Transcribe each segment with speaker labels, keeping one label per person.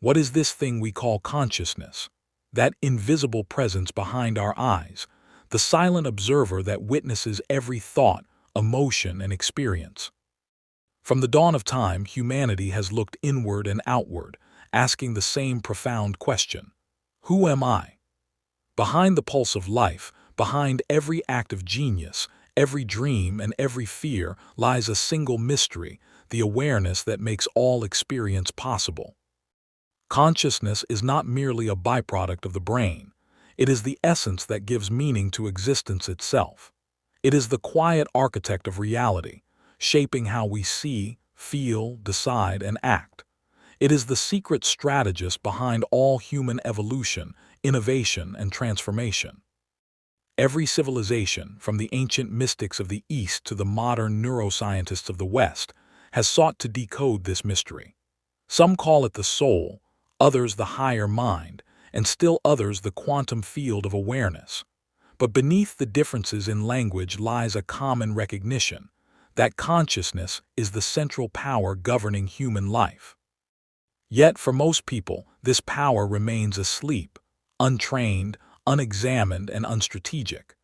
Speaker 1: What is this thing we call consciousness? That invisible presence behind our eyes, the silent observer that witnesses every thought, emotion, and experience. From the dawn of time, humanity has looked inward and outward, asking the same profound question: who am I? Behind the pulse of life, behind every act of genius, every dream, and every fear lies a single mystery, the awareness that makes all experience possible. Consciousness is not merely a byproduct of the brain. It is the essence that gives meaning to existence itself. It is the quiet architect of reality, shaping how we see, feel, decide, and act. It is the secret strategist behind all human evolution, innovation, and transformation. Every civilization, from the ancient mystics of the East to the modern neuroscientists of the West, has sought to decode this mystery. Some call it the soul, others the higher mind, and still others the quantum field of awareness. But beneath the differences in language lies a common recognition that consciousness is the central power governing human life. Yet for most people, this power remains asleep, untrained, unexamined, and unstrategic.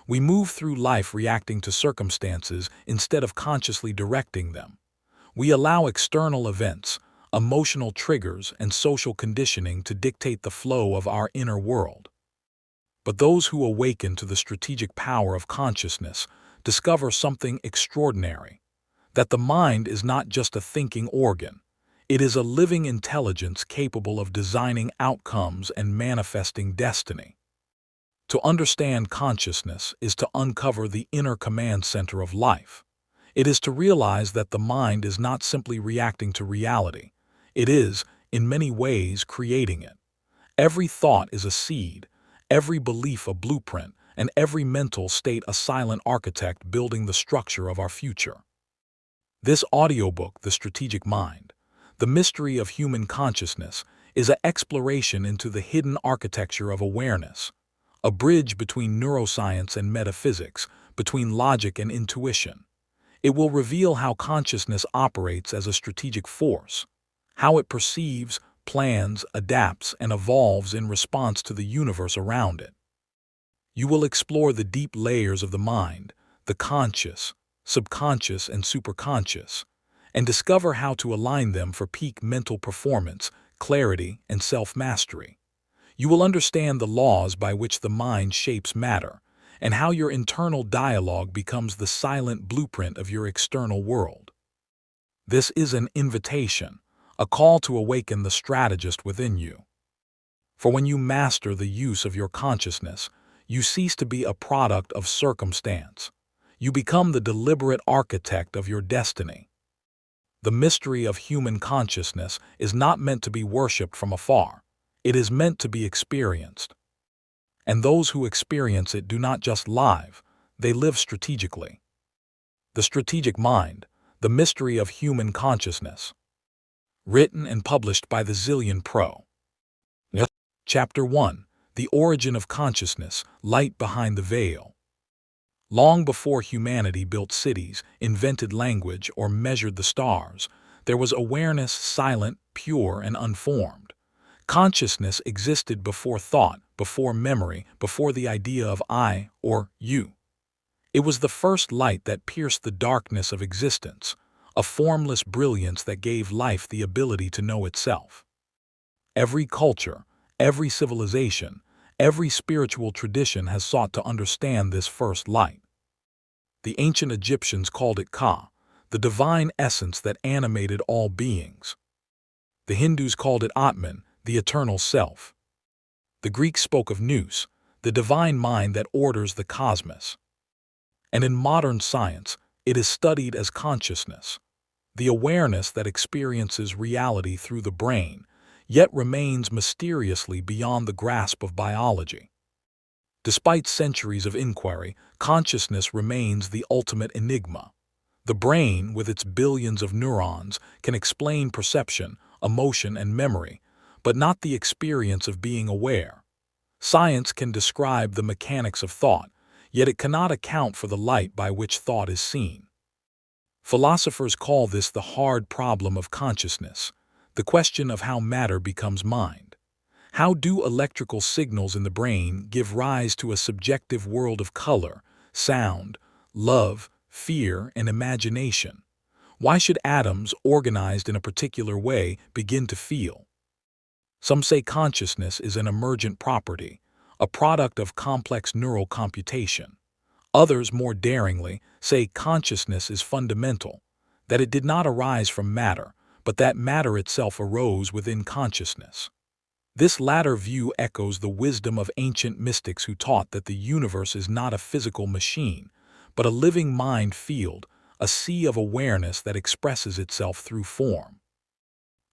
Speaker 1: We move through life reacting to circumstances instead of consciously directing them. We allow external events, emotional triggers, and social conditioning to dictate the flow of our inner world. But those who awaken to the strategic power of consciousness discover something extraordinary: that the mind is not just a thinking organ. It is a living intelligence capable of designing outcomes and manifesting destiny. To understand consciousness is to uncover the inner command center of life. It is to realize that the mind is not simply reacting to reality. It is, in many ways, creating it. Every thought is a seed, every belief a blueprint, and every mental state a silent architect building the structure of our future. This audiobook, The Strategic Mind, The Mystery of Human Consciousness, is an exploration into the hidden architecture of awareness, a bridge between neuroscience and metaphysics, between logic and intuition. It will reveal how consciousness operates as a strategic force, how it perceives, plans, adapts, and evolves in response to the universe around it. You will explore the deep layers of the mind, the conscious, subconscious, and superconscious, and discover how to align them for peak mental performance, clarity, and self-mastery. You will understand the laws by which the mind shapes matter, and how your internal dialogue becomes the silent blueprint of your external world. This is an invitation, a call to awaken the strategist within you. For when you master the use of your consciousness, you cease to be a product of circumstance. You become the deliberate architect of your destiny. The mystery of human consciousness is not meant to be worshipped from afar. It is meant to be experienced. And those who experience it do not just live, they live strategically. The Strategic Mind, The Mystery of Human Consciousness. Written and published by the Zillion Pro. Chapter 1. The Origin of Consciousness, Light Behind the Veil. Long before humanity built cities, invented language, or measured the stars, there was awareness, silent, pure, and unformed. Consciousness existed before thought, before memory, before the idea of I or you. It was the first light that pierced the darkness of existence, a formless brilliance that gave life the ability to know itself. Every culture, every civilization, every spiritual tradition has sought to understand this first light. The ancient Egyptians called it Ka, the divine essence that animated all beings. The Hindus called it Atman, the eternal self. The Greeks spoke of Nous, the divine mind that orders the cosmos. And in modern science, it is studied as consciousness, the awareness that experiences reality through the brain, yet remains mysteriously beyond the grasp of biology. Despite centuries of inquiry, consciousness remains the ultimate enigma. The brain, with its billions of neurons, can explain perception, emotion, and memory, but not the experience of being aware. Science can describe the mechanics of thought, yet it cannot account for the light by which thought is seen. Philosophers call this the hard problem of consciousness, the the question of how matter becomes mind. How do electrical signals in the brain give rise to a subjective world of color, sound, love, fear, and imagination? Why should atoms, organized in a particular way, begin to feel? Some say consciousness is an emergent property, a product of complex neural computation. Others, more daringly, say consciousness is fundamental, that it did not arise from matter, but that matter itself arose within consciousness. This latter view echoes the wisdom of ancient mystics who taught that the universe is not a physical machine, but a living mind field, a sea of awareness that expresses itself through form.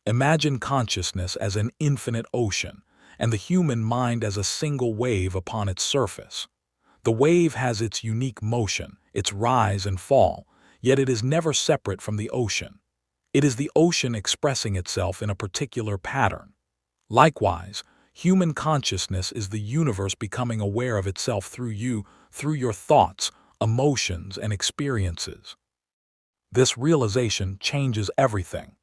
Speaker 1: Imagine consciousness as an infinite ocean, and the human mind as a single wave upon its surface. The wave has its unique motion, its rise and fall, yet it is never separate from the ocean. It is the ocean expressing itself in a particular pattern. Likewise, human consciousness is the universe becoming aware of itself through you, through your thoughts, emotions, and experiences. This realization changes everything.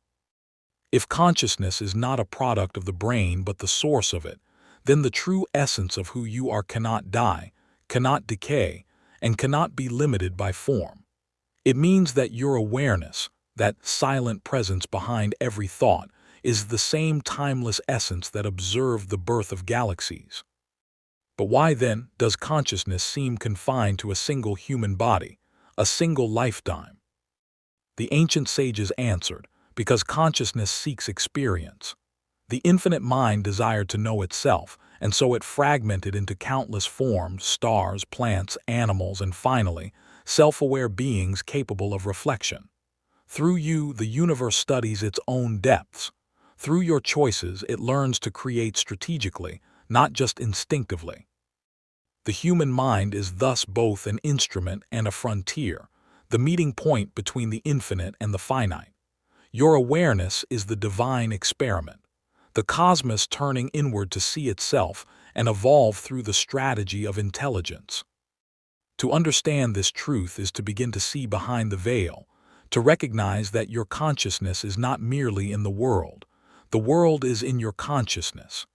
Speaker 1: If consciousness is not a product of the brain but the source of it, then the true essence of who you are cannot die, cannot decay, and cannot be limited by form. It means that your awareness, that silent presence behind every thought, is the same timeless essence that observed the birth of galaxies. But why then does consciousness seem confined to a single human body, a single lifetime? The ancient sages answered, because consciousness seeks experience. The infinite mind desired to know itself, and so it fragmented into countless forms, stars, plants, animals, and finally, self-aware beings capable of reflection. Through you, the universe studies its own depths. Through your choices, it learns to create strategically, not just instinctively. The human mind is thus both an instrument and a frontier, the meeting point between the infinite and the finite. Your awareness is the divine experiment, the cosmos turning inward to see itself and evolve through the strategy of intelligence. To understand this truth is to begin to see behind the veil, to recognize that your consciousness is not merely in the world is in your consciousness.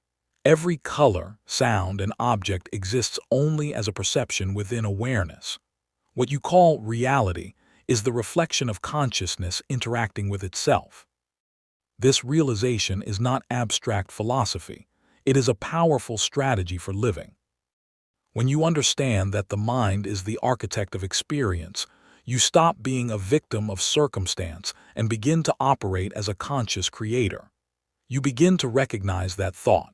Speaker 1: Every color, sound, and object exists only as a perception within awareness. What you call reality is the reflection of consciousness interacting with itself. This realization is not abstract philosophy, it is a powerful strategy for living. When you understand that the mind is the architect of experience, you stop being a victim of circumstance and begin to operate as a conscious creator. You begin to recognize that thought,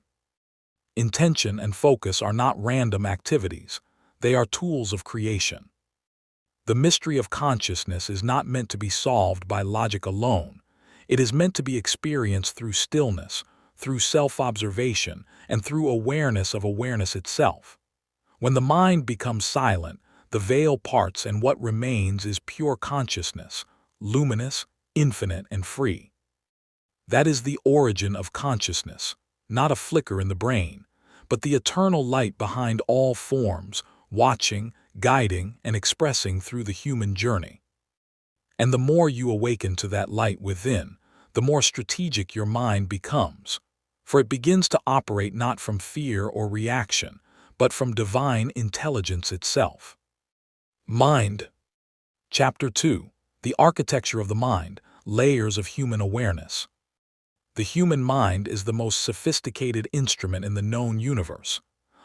Speaker 1: intention, and focus are not random activities, they are tools of creation. The mystery of consciousness is not meant to be solved by logic alone. It is meant to be experienced through stillness, through self-observation, and through awareness of awareness itself. When the mind becomes silent, the veil parts and what remains is pure consciousness, luminous, infinite, and free. That is the origin of consciousness, not a flicker in the brain, but the eternal light behind all forms, watching, guiding, and expressing through the human journey. And the more you awaken to that light within, the more strategic your mind becomes, for it begins to operate not from fear or reaction, but from divine intelligence itself. Mind. Chapter 2. The Architecture of the Mind, Layers of Human Awareness. The human mind is the most sophisticated instrument in the known universe,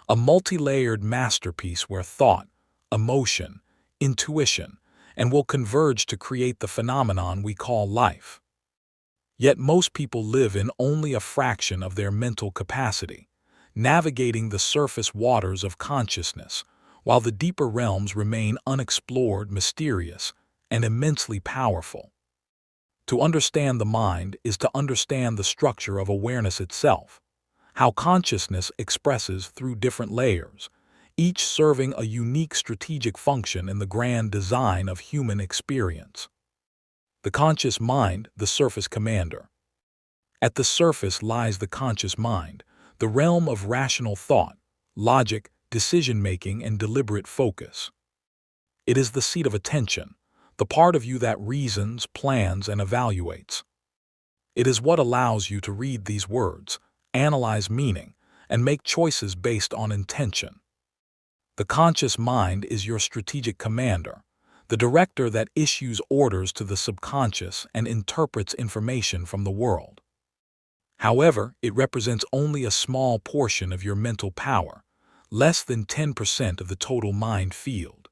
Speaker 1: a multi-layered masterpiece where thought, emotion, intuition, and will converge to create the phenomenon we call life. Yet most people live in only a fraction of their mental capacity, navigating the surface waters of consciousness, while the deeper realms remain unexplored, mysterious, and immensely powerful. To understand the mind is to understand the structure of awareness itself, how consciousness expresses through different layers, each serving a unique strategic function in the grand design of human experience. The conscious mind, the surface commander. At the surface lies the conscious mind, the realm of rational thought, logic, decision-making, and deliberate focus. It is the seat of attention, the part of you that reasons, plans, and evaluates. It is what allows you to read these words, analyze meaning, and make choices based on intention. The conscious mind is your strategic commander, the director that issues orders to the subconscious and interprets information from the world. However, it represents only a small portion of your mental power, less than 10% of the total mind field.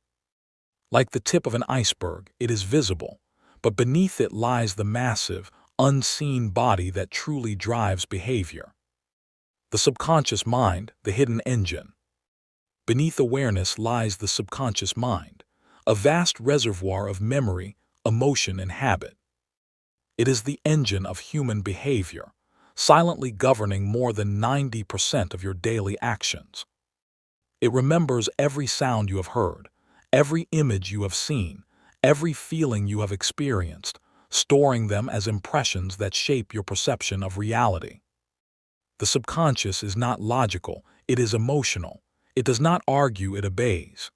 Speaker 1: Like the tip of an iceberg, it is visible, but beneath it lies the massive, unseen body that truly drives behavior. The subconscious mind, the hidden engine. Beneath awareness lies the subconscious mind, a vast reservoir of memory, emotion, and habit. It is the engine of human behavior, silently governing more than 90% of your daily actions. It remembers every sound you have heard, every image you have seen, every feeling you have experienced, storing them as impressions that shape your perception of reality. The subconscious is not logical, it is emotional. It does not argue, it obeys.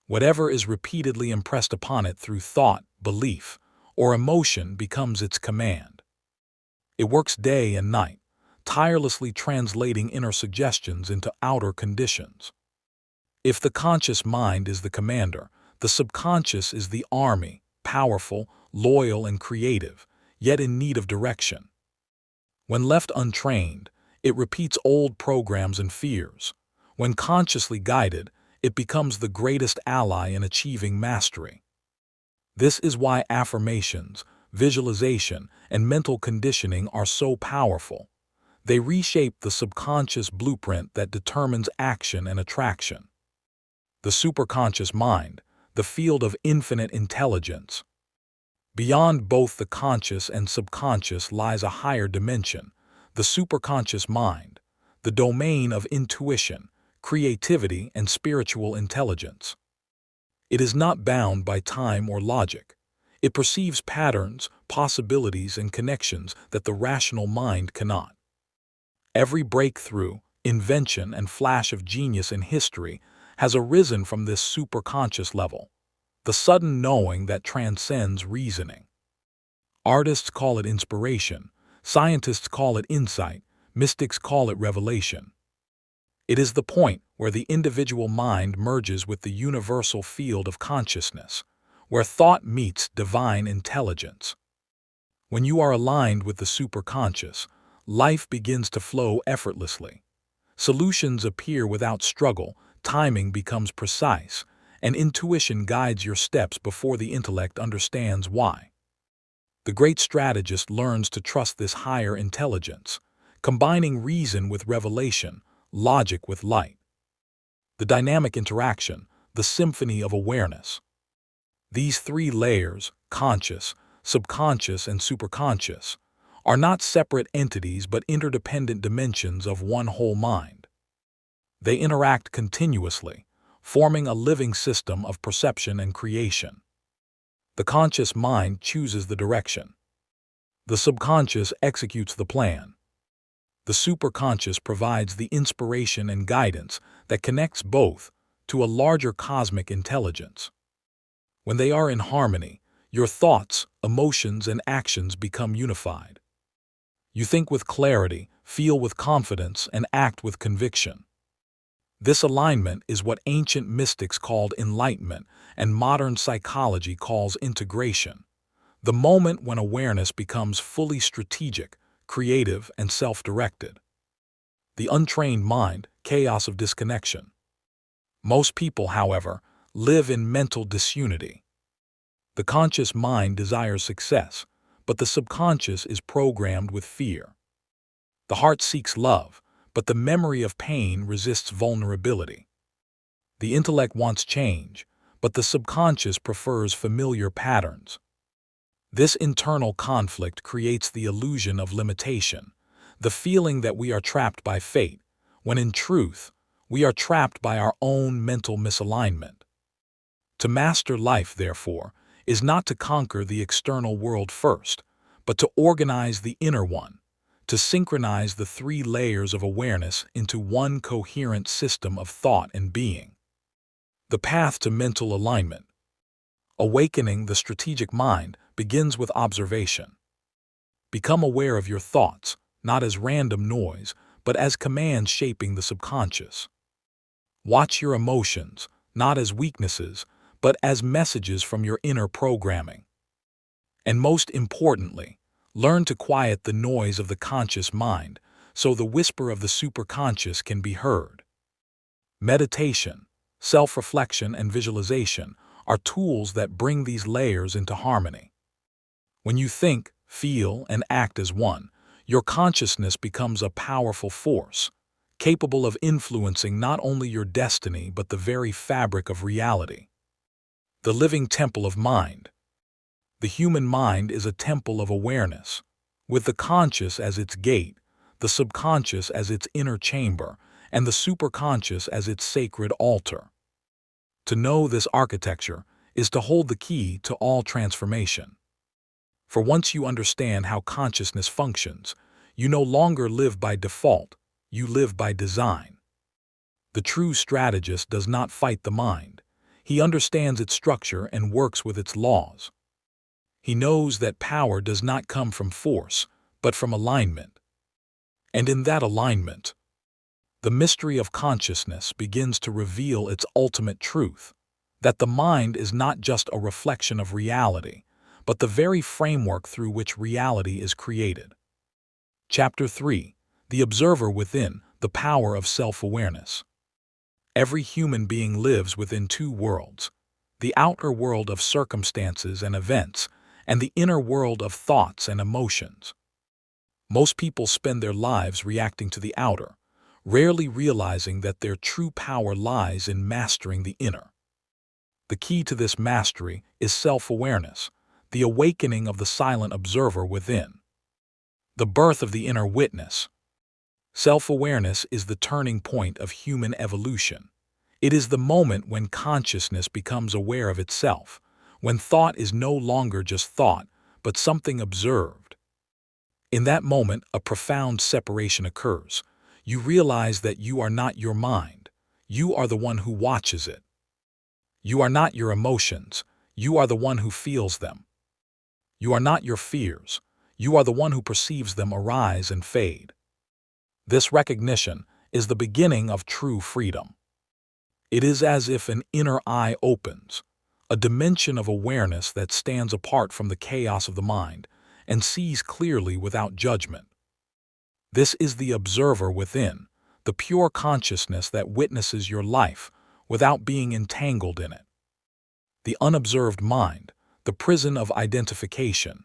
Speaker 1: Whatever is repeatedly impressed upon it through thought, belief, or emotion becomes its command. It works day and night, tirelessly translating inner suggestions into outer conditions. If the conscious mind is the commander, the subconscious is the army, powerful, loyal, and creative, yet in need of direction. When left untrained, it repeats old programs and fears. When consciously guided, it becomes the greatest ally in achieving mastery. This is why affirmations, visualization, and mental conditioning are so powerful. They reshape the subconscious blueprint that determines action and attraction. The superconscious mind, the field of infinite intelligence. Beyond both the conscious and subconscious lies a higher dimension, the superconscious mind, the domain of intuition, creativity, and spiritual intelligence. It is not bound by time or logic. It perceives patterns, possibilities, and connections that the rational mind cannot. Every breakthrough, invention, and flash of genius in history has arisen from this superconscious level, the sudden knowing that transcends reasoning. Artists call it inspiration, scientists call it insight, mystics call it revelation. It is the point where the individual mind merges with the universal field of consciousness, where thought meets divine intelligence. When you are aligned with the superconscious, life begins to flow effortlessly. Solutions appear without struggle, timing becomes precise, and intuition guides your steps before the intellect understands why. The great strategist learns to trust this higher intelligence, combining reason with revelation, logic with light. The dynamic interaction, the symphony of awareness. These three layers, conscious, subconscious, and superconscious, are not separate entities but interdependent dimensions of one whole mind. They interact continuously, forming a living system of perception and creation. The conscious mind chooses the direction. The subconscious executes the plan. The superconscious provides the inspiration and guidance that connects both to a larger cosmic intelligence. When they are in harmony, your thoughts, emotions, and actions become unified. You think with clarity, feel with confidence, and act with conviction. This alignment is what ancient mystics called enlightenment and modern psychology calls integration, the moment when awareness becomes fully strategic, creative, and self-directed. The untrained mind, chaos of disconnection. Most people, however, live in mental disunity. The conscious mind desires success, but the subconscious is programmed with fear. The heart seeks love, but the memory of pain resists vulnerability. The intellect wants change, but the subconscious prefers familiar patterns. This internal conflict creates the illusion of limitation, the feeling that we are trapped by fate, when in truth, we are trapped by our own mental misalignment. To master life, therefore, is not to conquer the external world first, but to organize the inner one, to synchronize the three layers of awareness into one coherent system of thought and being. The path to mental alignment. Awakening the strategic mind begins with observation. Become aware of your thoughts, not as random noise, but as commands shaping the subconscious. Watch your emotions, not as weaknesses, but as messages from your inner programming. And most importantly, learn to quiet the noise of the conscious mind so the whisper of the superconscious can be heard. Meditation, self-reflection, and visualization are tools that bring these layers into harmony. When you think, feel, and act as one, your consciousness becomes a powerful force, capable of influencing not only your destiny but the very fabric of reality. The living temple of mind. The human mind is a temple of awareness, with the conscious as its gate, the subconscious as its inner chamber, and the superconscious as its sacred altar. To know this architecture is to hold the key to all transformation. For once you understand how consciousness functions, you no longer live by default, you live by design. The true strategist does not fight the mind. He understands its structure and works with its laws. He knows that power does not come from force, but from alignment. And in that alignment, the mystery of consciousness begins to reveal its ultimate truth, that the mind is not just a reflection of reality, but the very framework through which reality is created. Chapter 3. The Observer Within, the Power of Self-Awareness. Every human being lives within two worlds, the outer world of circumstances and events, and the inner world of thoughts and emotions. Most people spend their lives reacting to the outer, rarely realizing that their true power lies in mastering the inner. The key to this mastery is self-awareness, the awakening of the silent observer within. The birth of the inner witness. Self-awareness is the turning point of human evolution. It is the moment when consciousness becomes aware of itself, when thought is no longer just thought, but something observed. In that moment, a profound separation occurs. You realize that you are not your mind. You are the one who watches it. You are not your emotions. You are the one who feels them. You are not your fears. You are the one who perceives them arise and fade. This recognition is the beginning of true freedom. It is as if an inner eye opens, a dimension of awareness that stands apart from the chaos of the mind and sees clearly without judgment. This is the observer within, the pure consciousness that witnesses your life without being entangled in it. The unobserved mind, the prison of identification.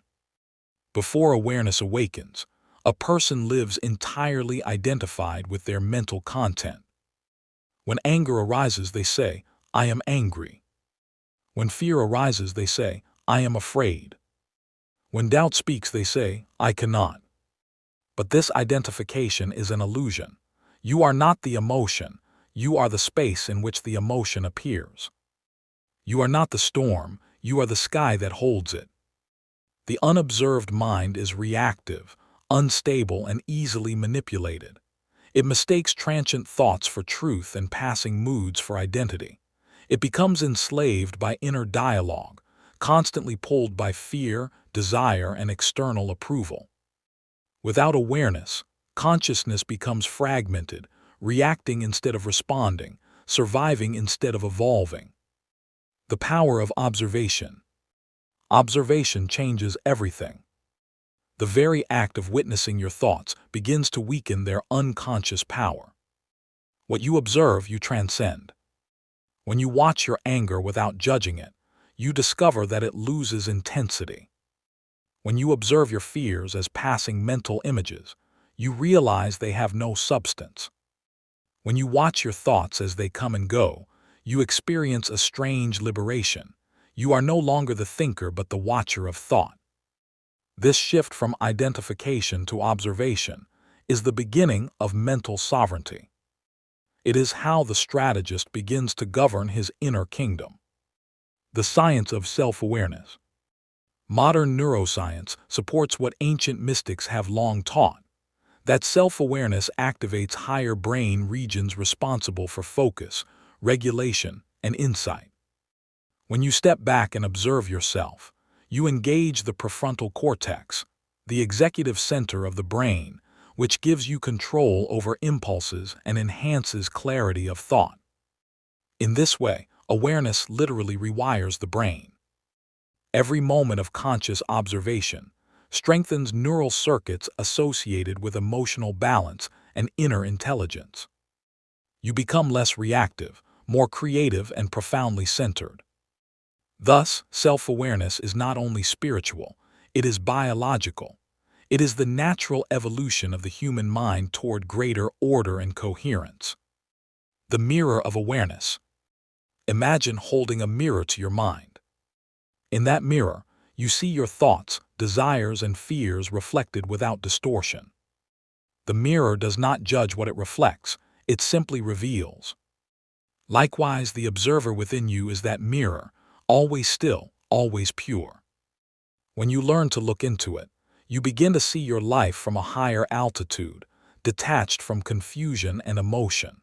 Speaker 1: Before awareness awakens, a person lives entirely identified with their mental content. When anger arises, they say, "I am angry." When fear arises, they say, "I am afraid." When doubt speaks, they say, "I cannot." But this identification is an illusion. You are not the emotion. You are the space in which the emotion appears. You are not the storm. You are the sky that holds it. The unobserved mind is reactive, unstable, and easily manipulated. It mistakes transient thoughts for truth and passing moods for identity. It becomes enslaved by inner dialogue, constantly pulled by fear, desire, and external approval. Without awareness, consciousness becomes fragmented, reacting instead of responding, surviving instead of evolving. The power of observation. Observation changes everything. The very act of witnessing your thoughts begins to weaken their unconscious power. What you observe, you transcend. When you watch your anger without judging it, you discover that it loses intensity. When you observe your fears as passing mental images, you realize they have no substance. When you watch your thoughts as they come and go, you experience a strange liberation. You are no longer the thinker but the watcher of thought. This shift from identification to observation is the beginning of mental sovereignty. It is how the strategist begins to govern his inner kingdom. The science of self-awareness. Modern neuroscience supports what ancient mystics have long taught, that self-awareness activates higher brain regions responsible for focus, regulation, and insight. When you step back and observe yourself, you engage the prefrontal cortex, the executive center of the brain, which gives you control over impulses and enhances clarity of thought. In this way, awareness literally rewires the brain. Every moment of conscious observation strengthens neural circuits associated with emotional balance and inner intelligence. You become less reactive, more creative, and profoundly centered. Thus, self-awareness is not only spiritual, it is biological. It is the natural evolution of the human mind toward greater order and coherence. The mirror of awareness. Imagine holding a mirror to your mind. In that mirror, you see your thoughts, desires, and fears reflected without distortion. The mirror does not judge what it reflects, it simply reveals. Likewise, the observer within you is that mirror, always still, always pure. When you learn to look into it, you begin to see your life from a higher altitude, detached from confusion and emotion.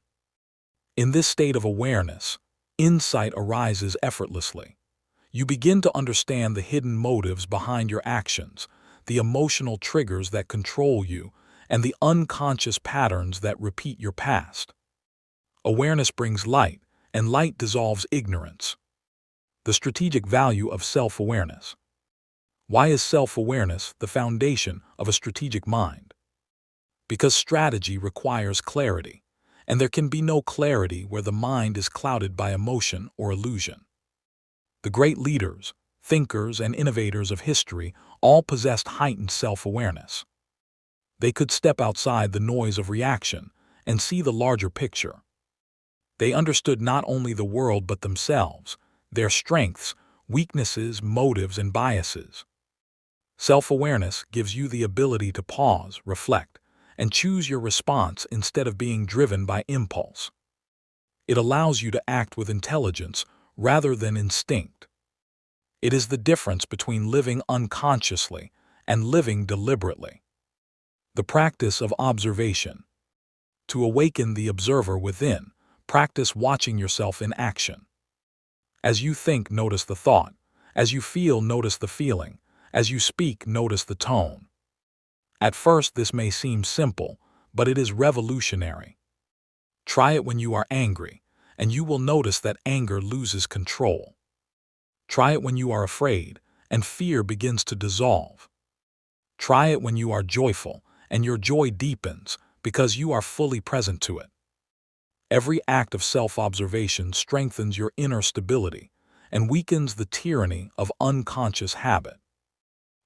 Speaker 1: In this state of awareness, insight arises effortlessly. You begin to understand the hidden motives behind your actions, the emotional triggers that control you, and the unconscious patterns that repeat your past. Awareness brings light, and light dissolves ignorance. The strategic value of self-awareness. Why is self-awareness the foundation of a strategic mind? Because strategy requires clarity, and there can be no clarity where the mind is clouded by emotion or illusion. The great leaders, thinkers, and innovators of history all possessed heightened self-awareness. They could step outside the noise of reaction and see the larger picture. They understood not only the world but themselves, their strengths, weaknesses, motives, and biases. Self-awareness gives you the ability to pause, reflect, and choose your response instead of being driven by impulse. It allows you to act with intelligence rather than instinct. It is the difference between living unconsciously and living deliberately. The practice of observation. To awaken the observer within, practice watching yourself in action. As you think, notice the thought. As you feel, notice the feeling. As you speak, notice the tone. At first, this may seem simple, but it is revolutionary. Try it when you are angry, and you will notice that anger loses control. Try it when you are afraid, and fear begins to dissolve. Try it when you are joyful, and your joy deepens because you are fully present to it. Every act of self-observation strengthens your inner stability and weakens the tyranny of unconscious habit.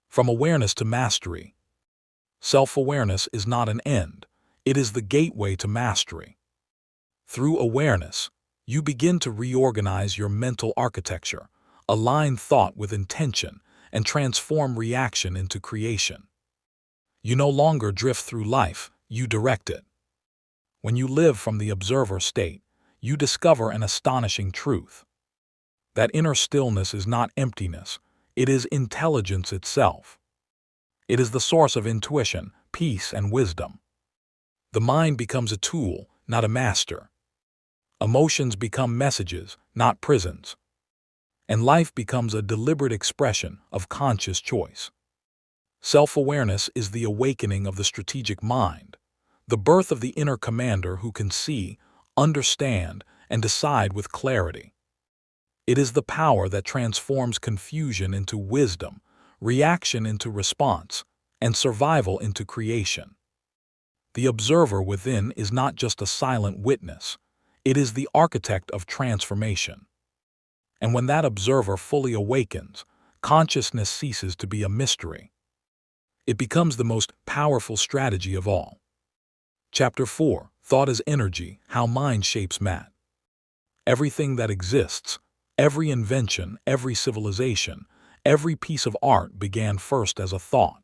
Speaker 1: From awareness to mastery. Self-awareness is not an end, it is the gateway to mastery. Through awareness, you begin to reorganize your mental architecture, align thought with intention, and transform reaction into creation. You no longer drift through life, you direct it. When you live from the observer state, you discover an astonishing truth. That inner stillness is not emptiness, it is intelligence itself. It is the source of intuition, peace, and wisdom. The mind becomes a tool, not a master. Emotions become messages, not prisons. And life becomes a deliberate expression of conscious choice. Self-awareness is the awakening of the strategic mind, the birth of the inner commander who can see, understand, and decide with clarity. It is the power that transforms confusion into wisdom, reaction into response, and survival into creation. The observer within is not just a silent witness, it is the architect of transformation. And when that observer fully awakens, consciousness ceases to be a mystery. It becomes the most powerful strategy of all. Chapter 4. Thought as Energy, How Mind Shapes Matter. Everything that exists, every invention, every civilization, every piece of art began first as a thought.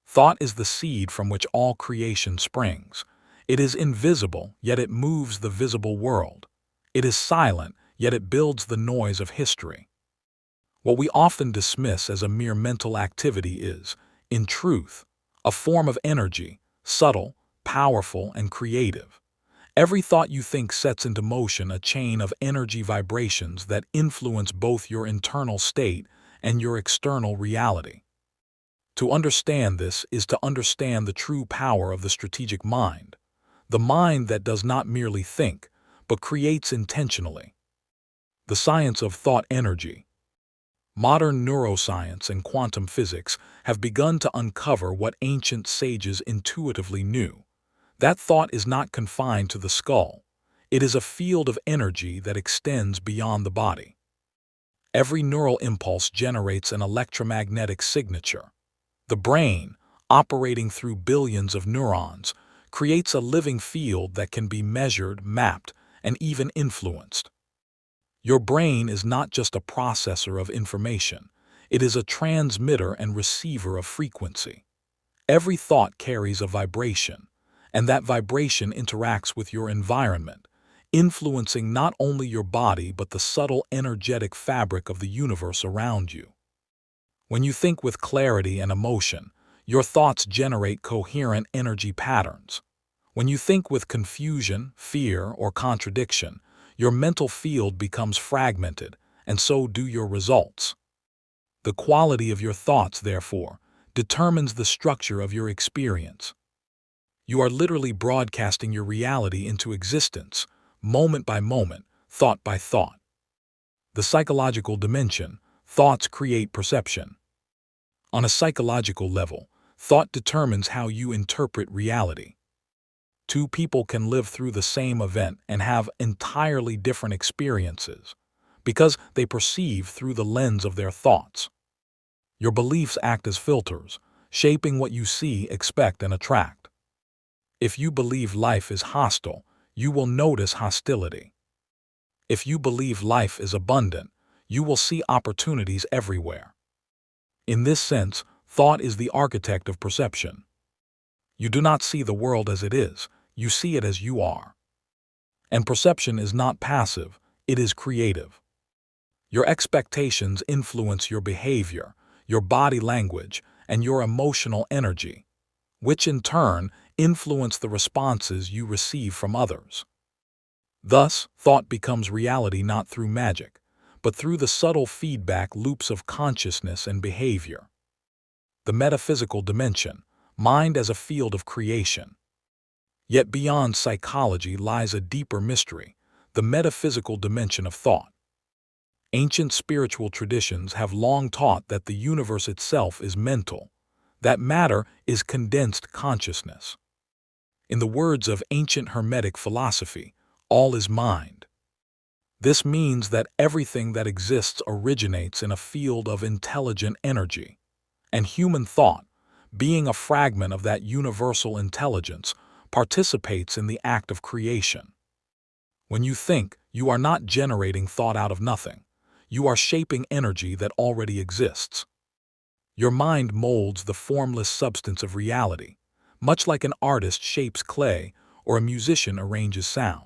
Speaker 1: Thought is the seed from which all creation springs. It is invisible, yet it moves the visible world. It is silent, yet it builds the noise of history. What we often dismiss as a mere mental activity is, in truth, a form of energy, subtle, powerful, and creative. Every thought you think sets into motion a chain of energy vibrations that influence both your internal state and your external reality. To understand this is to understand the true power of the strategic mind, the mind that does not merely think, but creates intentionally. The science of thought energy. Modern neuroscience and quantum physics have begun to uncover what ancient sages intuitively knew. That thought is not confined to the skull. It is a field of energy that extends beyond the body. Every neural impulse generates an electromagnetic signature. The brain, operating through billions of neurons, creates a living field that can be measured, mapped, and even influenced. Your brain is not just a processor of information. It is a transmitter and receiver of frequency. Every thought carries a vibration, and that vibration interacts with your environment, influencing not only your body but the subtle energetic fabric of the universe around you. When you think with clarity and emotion, your thoughts generate coherent energy patterns. When you think with confusion, fear, or contradiction, your mental field becomes fragmented, and so do your results. The quality of your thoughts, therefore, determines the structure of your experience. You are literally broadcasting your reality into existence, moment by moment, thought by thought. The psychological dimension. Thoughts create perception. On a psychological level, thought determines how you interpret reality. Two people can live through the same event and have entirely different experiences because they perceive through the lens of their thoughts. Your beliefs act as filters, shaping what you see, expect, and attract. If you believe life is hostile, you will notice hostility. If you believe life is abundant, you will see opportunities everywhere. In this sense, thought is the architect of perception. You do not see the world as it is, you see it as you are. And perception is not passive, it is creative. Your expectations influence your behavior, your body language, and your emotional energy, which in turn influence the responses you receive from others. Thus, thought becomes reality not through magic, but through the subtle feedback loops of consciousness and behavior. The metaphysical dimension, mind as a field of creation. Yet beyond psychology lies a deeper mystery, the metaphysical dimension of thought. Ancient spiritual traditions have long taught that the universe itself is mental, that matter is condensed consciousness. In the words of ancient Hermetic philosophy, all is mind. This means that everything that exists originates in a field of intelligent energy, and human thought, being a fragment of that universal intelligence, participates in the act of creation. When you think, you are not generating thought out of nothing. You are shaping energy that already exists. Your mind molds the formless substance of reality, much like an artist shapes clay or a musician arranges sound.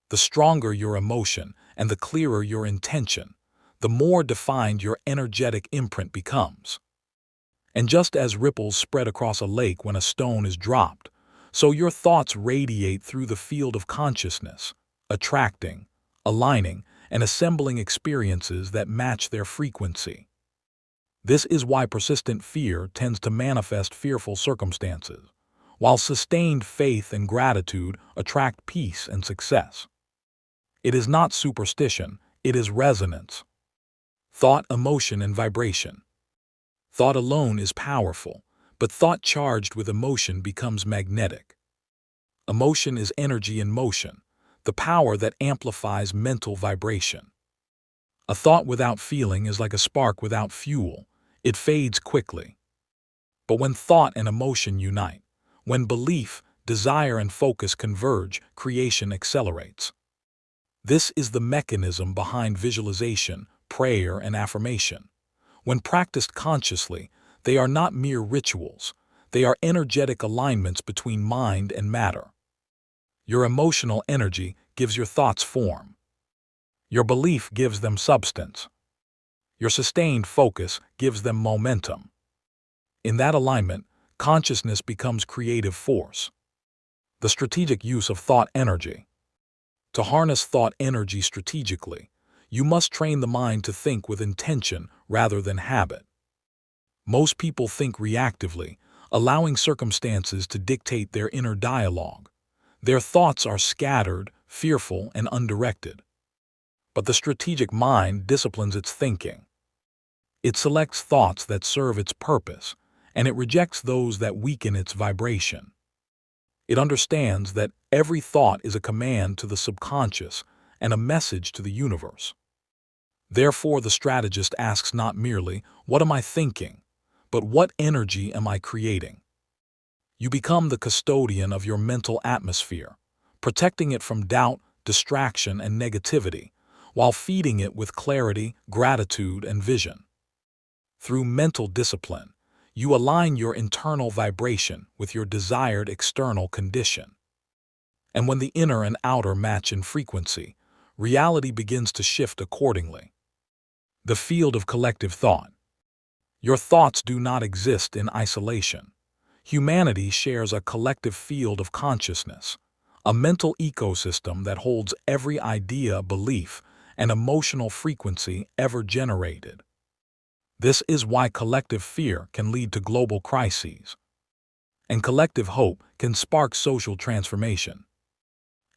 Speaker 1: The stronger your emotion and the clearer your intention, the more defined your energetic imprint becomes. And just as ripples spread across a lake when a stone is dropped, so your thoughts radiate through the field of consciousness, attracting, aligning, and assembling experiences that match their frequency. This is why persistent fear tends to manifest fearful circumstances, while sustained faith and gratitude attract peace and success. It is not superstition, it is resonance. Thought, emotion, and vibration. Thought alone is powerful, but thought charged with emotion becomes magnetic. Emotion is energy in motion, the power that amplifies mental vibration. A thought without feeling is like a spark without fuel. It fades quickly. But when thought and emotion unite, when belief, desire, and focus converge, creation accelerates. This is the mechanism behind visualization, prayer, and affirmation. When practiced consciously, they are not mere rituals. They are energetic alignments between mind and matter. Your emotional energy gives your thoughts form. Your belief gives them substance. Your sustained focus gives them momentum. In that alignment, consciousness becomes creative force. The strategic use of thought energy. To harness thought energy strategically, you must train the mind to think with intention rather than habit. Most people think reactively, allowing circumstances to dictate their inner dialogue. Their thoughts are scattered, fearful, and undirected. But the strategic mind disciplines its thinking. It selects thoughts that serve its purpose, and it rejects those that weaken its vibration. It understands that every thought is a command to the subconscious and a message to the universe. Therefore, the strategist asks not merely, "What am I thinking?" but "What energy am I creating?" You become the custodian of your mental atmosphere, protecting it from doubt, distraction, and negativity, while feeding it with clarity, gratitude, and vision. Through mental discipline, you align your internal vibration with your desired external condition. And when the inner and outer match in frequency, reality begins to shift accordingly. The field of collective thought. Your thoughts do not exist in isolation. Humanity shares a collective field of consciousness, a mental ecosystem that holds every idea, belief, and emotional frequency ever generated. This is why collective fear can lead to global crises, and collective hope can spark social transformation.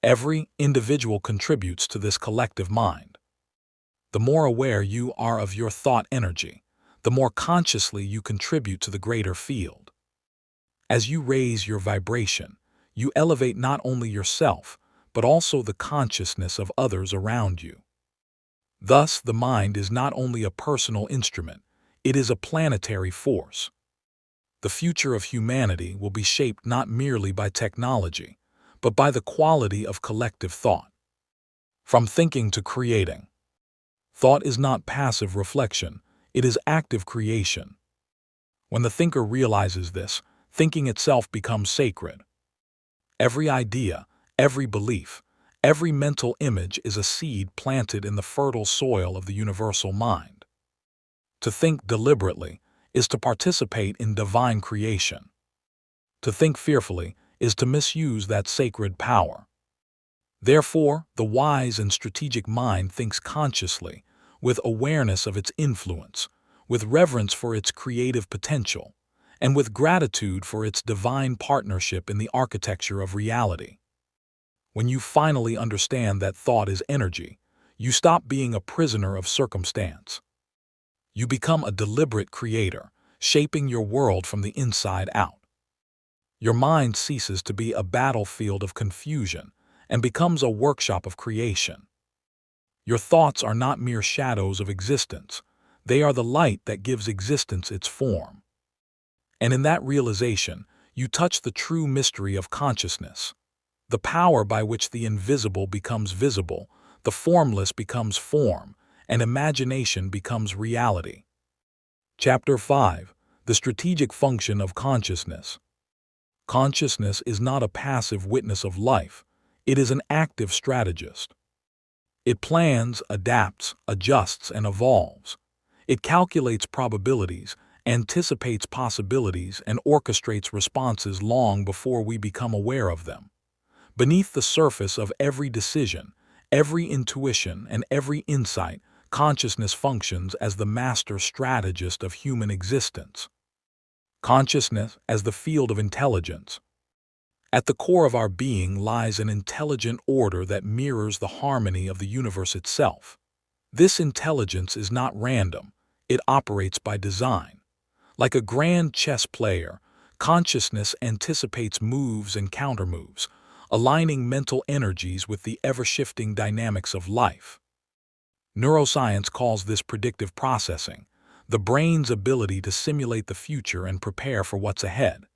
Speaker 1: Every individual contributes to this collective mind. The more aware you are of your thought energy, the more consciously you contribute to the greater field. As you raise your vibration, you elevate not only yourself, but also the consciousness of others around you. Thus, the mind is not only a personal instrument, it is a planetary force. The future of humanity will be shaped not merely by technology, but by the quality of collective thought. From thinking to creating. Thought is not passive reflection, it is active creation. When the thinker realizes this, thinking itself becomes sacred. Every idea, every belief, every mental image is a seed planted in the fertile soil of the universal mind. To think deliberately is to participate in divine creation. To think fearfully is to misuse that sacred power. Therefore, the wise and strategic mind thinks consciously, with awareness of its influence, with reverence for its creative potential, and with gratitude for its divine partnership in the architecture of reality. When you finally understand that thought is energy, you stop being a prisoner of circumstance. You become a deliberate creator, shaping your world from the inside out. Your mind ceases to be a battlefield of confusion and becomes a workshop of creation. Your thoughts are not mere shadows of existence, they are the light that gives existence its form. And in that realization, you touch the true mystery of consciousness, the power by which the invisible becomes visible, the formless becomes form, and imagination becomes reality. Chapter 5. The Strategic Function of Consciousness. Consciousness is not a passive witness of life, it is an active strategist. It plans, adapts, adjusts, and evolves. It calculates probabilities, anticipates possibilities, and orchestrates responses long before we become aware of them. Beneath the surface of every decision, every intuition, and every insight, consciousness functions as the master strategist of human existence. Consciousness as the field of intelligence. At the core of our being lies an intelligent order that mirrors the harmony of the universe itself. This intelligence is not random, it operates by design. Like a grand chess player, consciousness anticipates moves and countermoves, aligning mental energies with the ever-shifting dynamics of life. Neuroscience calls this predictive processing, the brain's ability to simulate the future and prepare for what's ahead.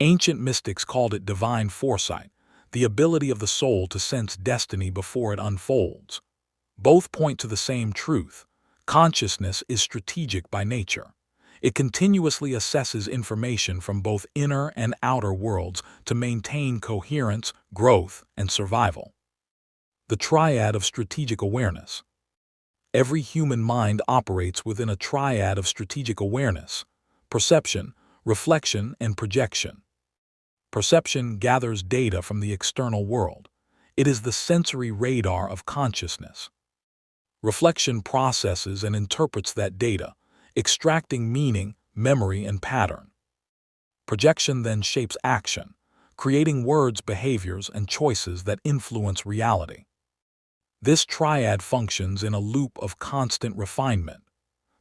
Speaker 1: Ancient mystics called it divine foresight, the ability of the soul to sense destiny before it unfolds. Both point to the same truth: consciousness is strategic by nature. It continuously assesses information from both inner and outer worlds to maintain coherence, growth, and survival. The triad of strategic awareness. Every human mind operates within a triad of strategic awareness: perception, reflection, and projection. Perception gathers data from the external world. It is the sensory radar of consciousness. Reflection processes and interprets that data, extracting meaning, memory, and pattern. Projection then shapes action, creating words, behaviors, and choices that influence reality. This triad functions in a loop of constant refinement.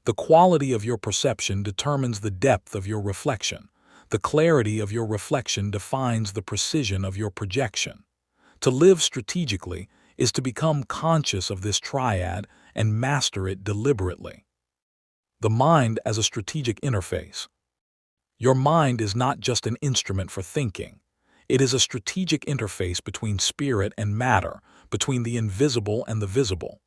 Speaker 1: The quality of your perception determines the depth of your reflection. The clarity of your reflection defines the precision of your projection. To live strategically is to become conscious of this triad and master it deliberately. The mind as a strategic interface. Your mind is not just an instrument for thinking. It is a strategic interface between spirit and matter, between the invisible and the visible.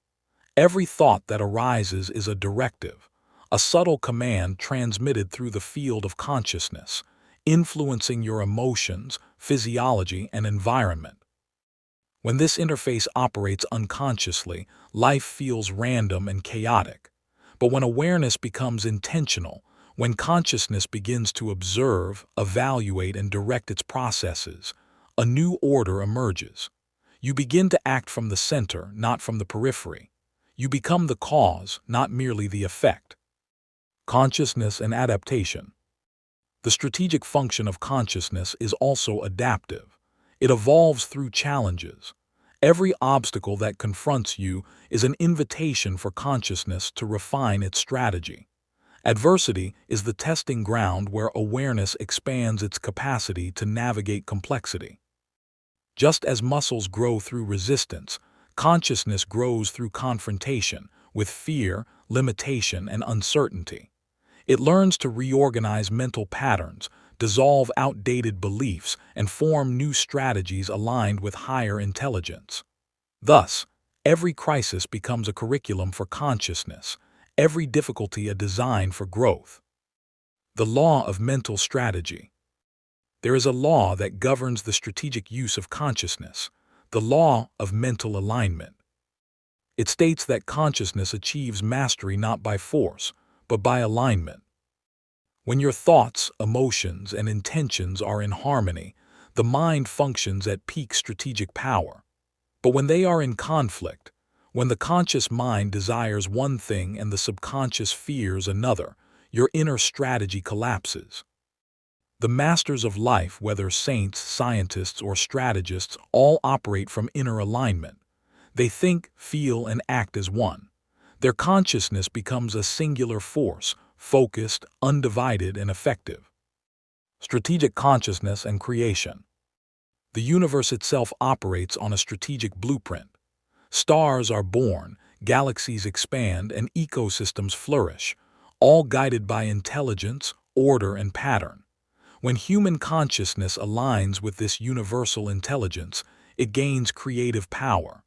Speaker 1: Every thought that arises is a directive, a subtle command transmitted through the field of consciousness, influencing your emotions, physiology, and environment. When this interface operates unconsciously, life feels random and chaotic. But when awareness becomes intentional, when consciousness begins to observe, evaluate, and direct its processes, a new order emerges. You begin to act from the center, not from the periphery. You become the cause, not merely the effect. Consciousness and adaptation. The strategic function of consciousness is also adaptive. It evolves through challenges. Every obstacle that confronts you is an invitation for consciousness to refine its strategy. Adversity is the testing ground where awareness expands its capacity to navigate complexity. Just as muscles grow through resistance, consciousness grows through confrontation with fear, limitation, and uncertainty. It learns to reorganize mental patterns, dissolve outdated beliefs, and form new strategies aligned with higher intelligence. Thus, every crisis becomes a curriculum for consciousness, every difficulty a design for growth. The law of mental strategy. There is a law that governs the strategic use of consciousness, the law of mental alignment. It states that consciousness achieves mastery not by force, but by alignment. When your thoughts, emotions, and intentions are in harmony, the mind functions at peak strategic power. But when they are in conflict, when the conscious mind desires one thing and the subconscious fears another, your inner strategy collapses. The masters of life, whether saints, scientists, or strategists, all operate from inner alignment. They think, feel, and act as one. Their consciousness becomes a singular force, focused, undivided, and effective. Strategic consciousness and creation. The universe itself operates on a strategic blueprint. Stars are born, galaxies expand, and ecosystems flourish, all guided by intelligence, order, and pattern. When human consciousness aligns with this universal intelligence, it gains creative power.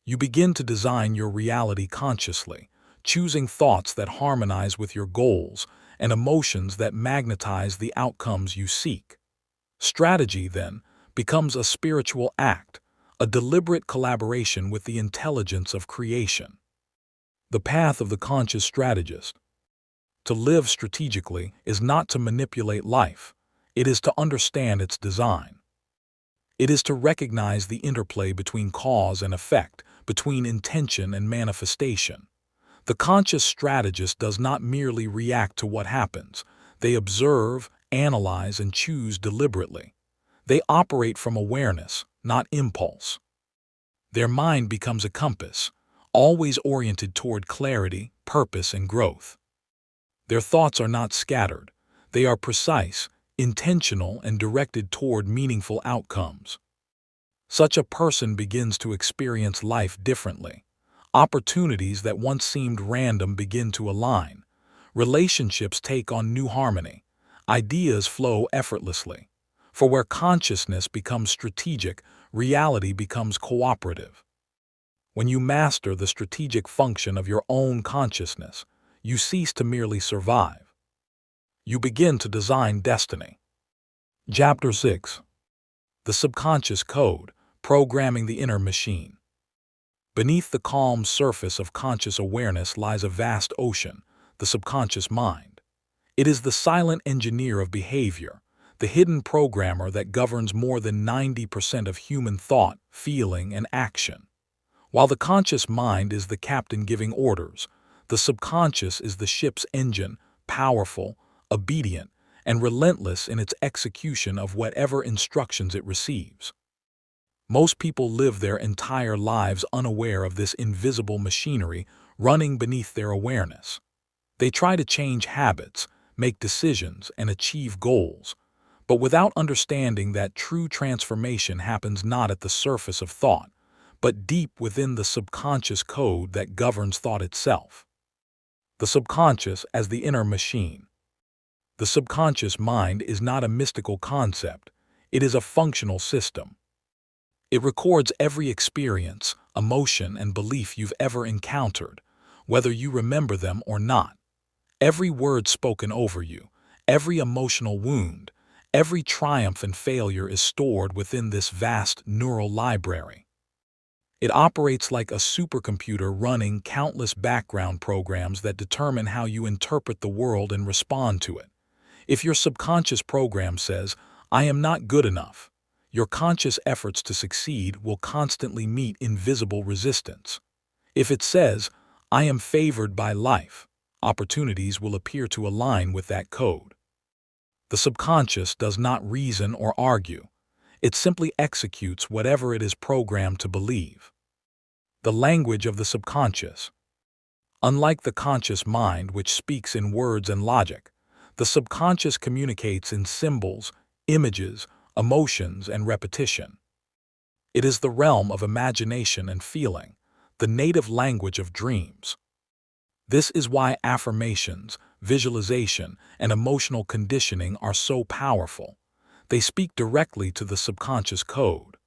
Speaker 1: You begin to design your reality consciously, choosing thoughts that harmonize with your goals and emotions that magnetize the outcomes you seek. Strategy, then, becomes a spiritual act, a deliberate collaboration with the intelligence of creation. The path of the conscious strategist. To live strategically is not to manipulate life. It is to understand its design. It is to recognize the interplay between cause and effect, between intention and manifestation. The conscious strategist does not merely react to what happens. They observe, analyze, and choose deliberately. They operate from awareness, not impulse. Their mind becomes a compass, always oriented toward clarity, purpose, and growth. Their thoughts are not scattered. They are precise, intentional, and directed toward meaningful outcomes. Such a person begins to experience life differently. Opportunities that once seemed random begin to align. Relationships take on new harmony. Ideas flow effortlessly. For where consciousness becomes strategic, reality becomes cooperative. When you master the strategic function of your own consciousness, you cease to merely survive. You begin to design destiny. Chapter 6. The Subconscious Code, Programming the Inner Machine. Beneath the calm surface of conscious awareness lies a vast ocean, the subconscious mind. It is the silent engineer of behavior, the hidden programmer that governs more than 90% of human thought, feeling, and action. While the conscious mind is the captain giving orders, the subconscious is the ship's engine, powerful, obedient, and relentless in its execution of whatever instructions it receives. Most people live their entire lives unaware of this invisible machinery running beneath their awareness. They try to change habits, make decisions, and achieve goals, but without understanding that true transformation happens not at the surface of thought, but deep within the subconscious code that governs thought itself. The subconscious as the inner machine. The subconscious mind is not a mystical concept, it is a functional system. It records every experience, emotion, and belief you've ever encountered, whether you remember them or not. Every word spoken over you, every emotional wound, every triumph and failure is stored within this vast neural library. It operates like a supercomputer running countless background programs that determine how you interpret the world and respond to it. If your subconscious program says, "I am not good enough," your conscious efforts to succeed will constantly meet invisible resistance. If it says, "I am favored by life," opportunities will appear to align with that code. The subconscious does not reason or argue. It simply executes whatever it is programmed to believe. The language of the subconscious. Unlike the conscious mind, which speaks in words and logic, the subconscious communicates in symbols, images, emotions, and repetition. It is the realm of imagination and feeling, the native language of dreams. This is why affirmations, visualization, and emotional conditioning are so powerful. They speak directly to the subconscious code.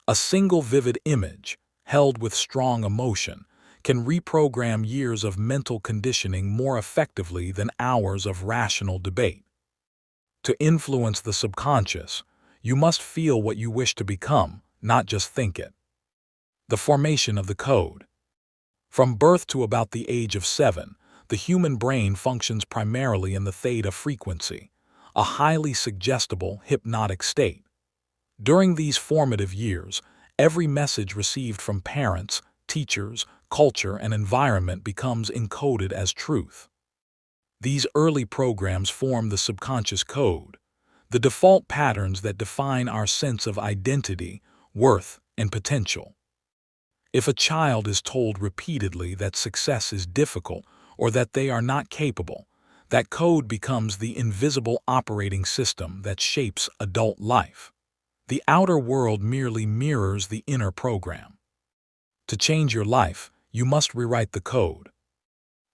Speaker 1: A single vivid image, held with strong emotion, can reprogram years of mental conditioning more effectively than hours of rational debate. To influence the subconscious, you must feel what you wish to become, not just think it. The formation of the code. From birth to about the age of 7, the human brain functions primarily in the theta frequency, a highly suggestible, hypnotic state. During these formative years, every message received from parents, teachers, culture, and environment becomes encoded as truth. These early programs form the subconscious code, the default patterns that define our sense of identity, worth, and potential. If a child is told repeatedly that success is difficult or that they are not capable, that code becomes the invisible operating system that shapes adult life. The outer world merely mirrors the inner program. To change your life, you must rewrite the code.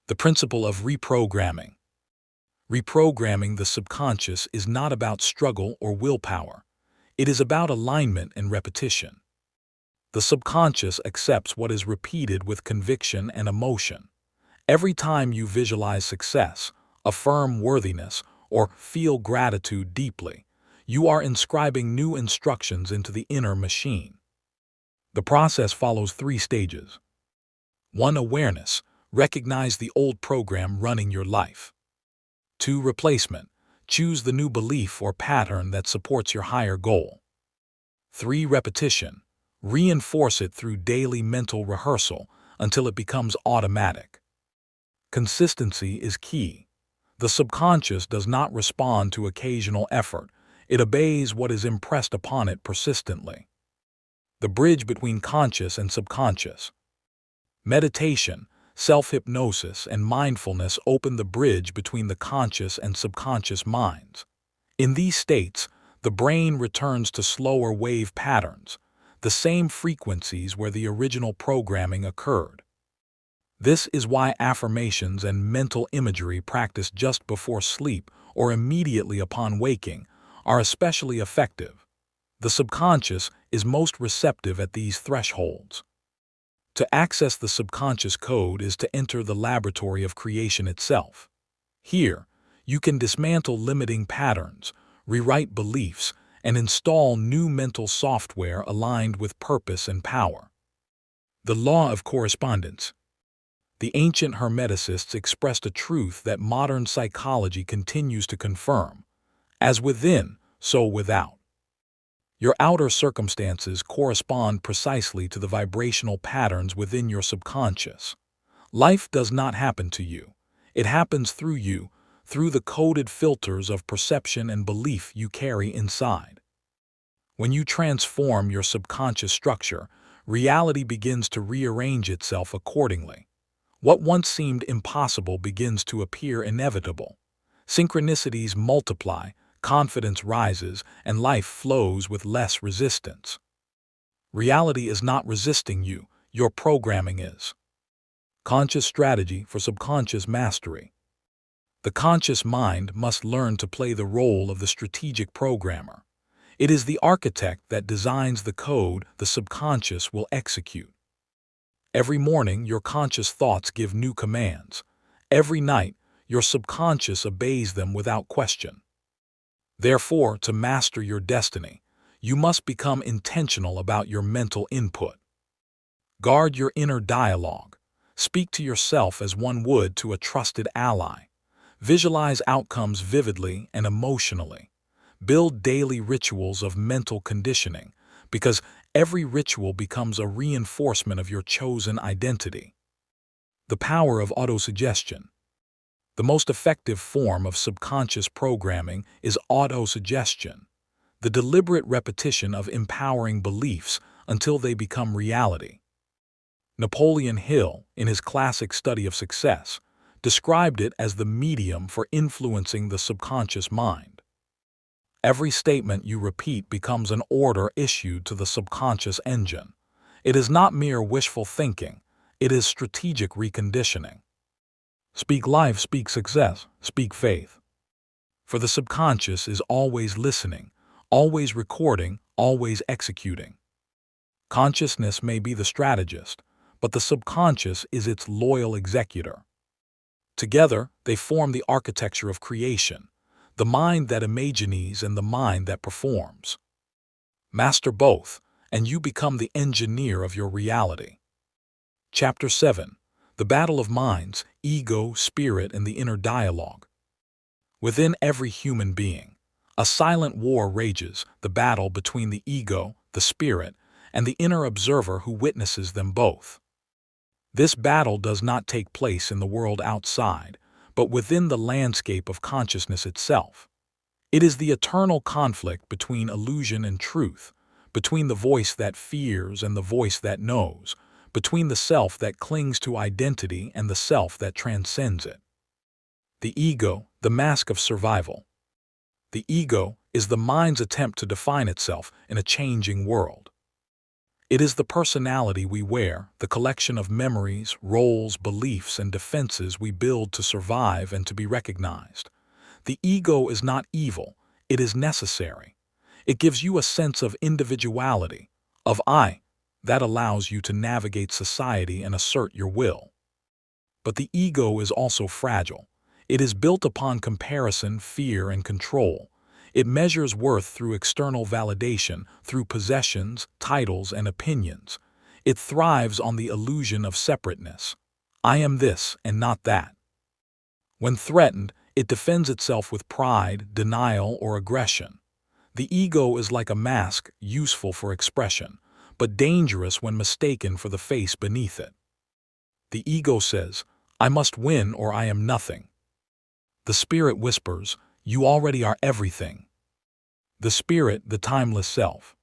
Speaker 1: The principle of reprogramming. Reprogramming the subconscious is not about struggle or willpower. It is about alignment and repetition. The subconscious accepts what is repeated with conviction and emotion. Every time you visualize success, affirm worthiness, or feel gratitude deeply, you are inscribing new instructions into the inner machine. The process follows 3 stages. 1. Awareness. Recognize the old program running your life. 2. Replacement. Choose the new belief or pattern that supports your higher goal. 3. Repetition. Reinforce it through daily mental rehearsal until it becomes automatic. Consistency is key. The subconscious does not respond to occasional effort. It obeys what is impressed upon it persistently. The bridge between conscious and subconscious. Meditation, self-hypnosis, and mindfulness open the bridge between the conscious and subconscious minds. In these states, the brain returns to slower wave patterns, the same frequencies where the original programming occurred. This is why affirmations and mental imagery practiced just before sleep or immediately upon waking are especially effective. The subconscious is most receptive at these thresholds. To access the subconscious code is to enter the laboratory of creation itself. Here, you can dismantle limiting patterns, rewrite beliefs, and install new mental software aligned with purpose and power. The law of correspondence. The ancient Hermeticists expressed a truth that modern psychology continues to confirm. As within, so without. Your outer circumstances correspond precisely to the vibrational patterns within your subconscious. Life does not happen to you. It happens through you, through the coded filters of perception and belief you carry inside. When you transform your subconscious structure, reality begins to rearrange itself accordingly. What once seemed impossible begins to appear inevitable. Synchronicities multiply, confidence rises, and life flows with less resistance. Reality is not resisting you, your programming is. Conscious strategy for subconscious mastery. The conscious mind must learn to play the role of the strategic programmer. It is the architect that designs the code the subconscious will execute. Every morning, your conscious thoughts give new commands. Every night, your subconscious obeys them without question. Therefore, to master your destiny, you must become intentional about your mental input. Guard your inner dialogue. Speak to yourself as one would to a trusted ally. Visualize outcomes vividly and emotionally. Build daily rituals of mental conditioning, because every ritual becomes a reinforcement of your chosen identity. The power of autosuggestion. The most effective form of subconscious programming is autosuggestion, the deliberate repetition of empowering beliefs until they become reality. Napoleon Hill, in his classic study of success, described it as the medium for influencing the subconscious mind. Every statement you repeat becomes an order issued to the subconscious engine. It is not mere wishful thinking, it is strategic reconditioning. Speak life, speak success, speak faith. For the subconscious is always listening, always recording, always executing. Consciousness may be the strategist, but the subconscious is its loyal executor. Together, they form the architecture of creation, the mind that imagines and the mind that performs. Master both, and you become the engineer of your reality. Chapter 7. The Battle of Minds, Ego, Spirit, and the Inner Dialogue. Within every human being, a silent war rages, the battle between the ego, the spirit, and the inner observer who witnesses them both. This battle does not take place in the world outside, but within the landscape of consciousness itself. It is the eternal conflict between illusion and truth, between the voice that fears and the voice that knows, between the self that clings to identity and the self that transcends it. The ego, the mask of survival. The ego is the mind's attempt to define itself in a changing world. It is the personality we wear, the collection of memories, roles, beliefs, and defenses we build to survive and to be recognized. The ego is not evil, it is necessary. It gives you a sense of individuality, of I, that allows you to navigate society and assert your will. But the ego is also fragile. It is built upon comparison, fear, and control. It measures worth through external validation, through possessions, titles, and opinions. It thrives on the illusion of separateness. I am this and not that. When threatened, it defends itself with pride, denial, or aggression. The ego is like a mask, useful for expression, but dangerous when mistaken for the face beneath it. The ego says, I must win or I am nothing. The spirit whispers, you already are everything. The spirit, the timeless self.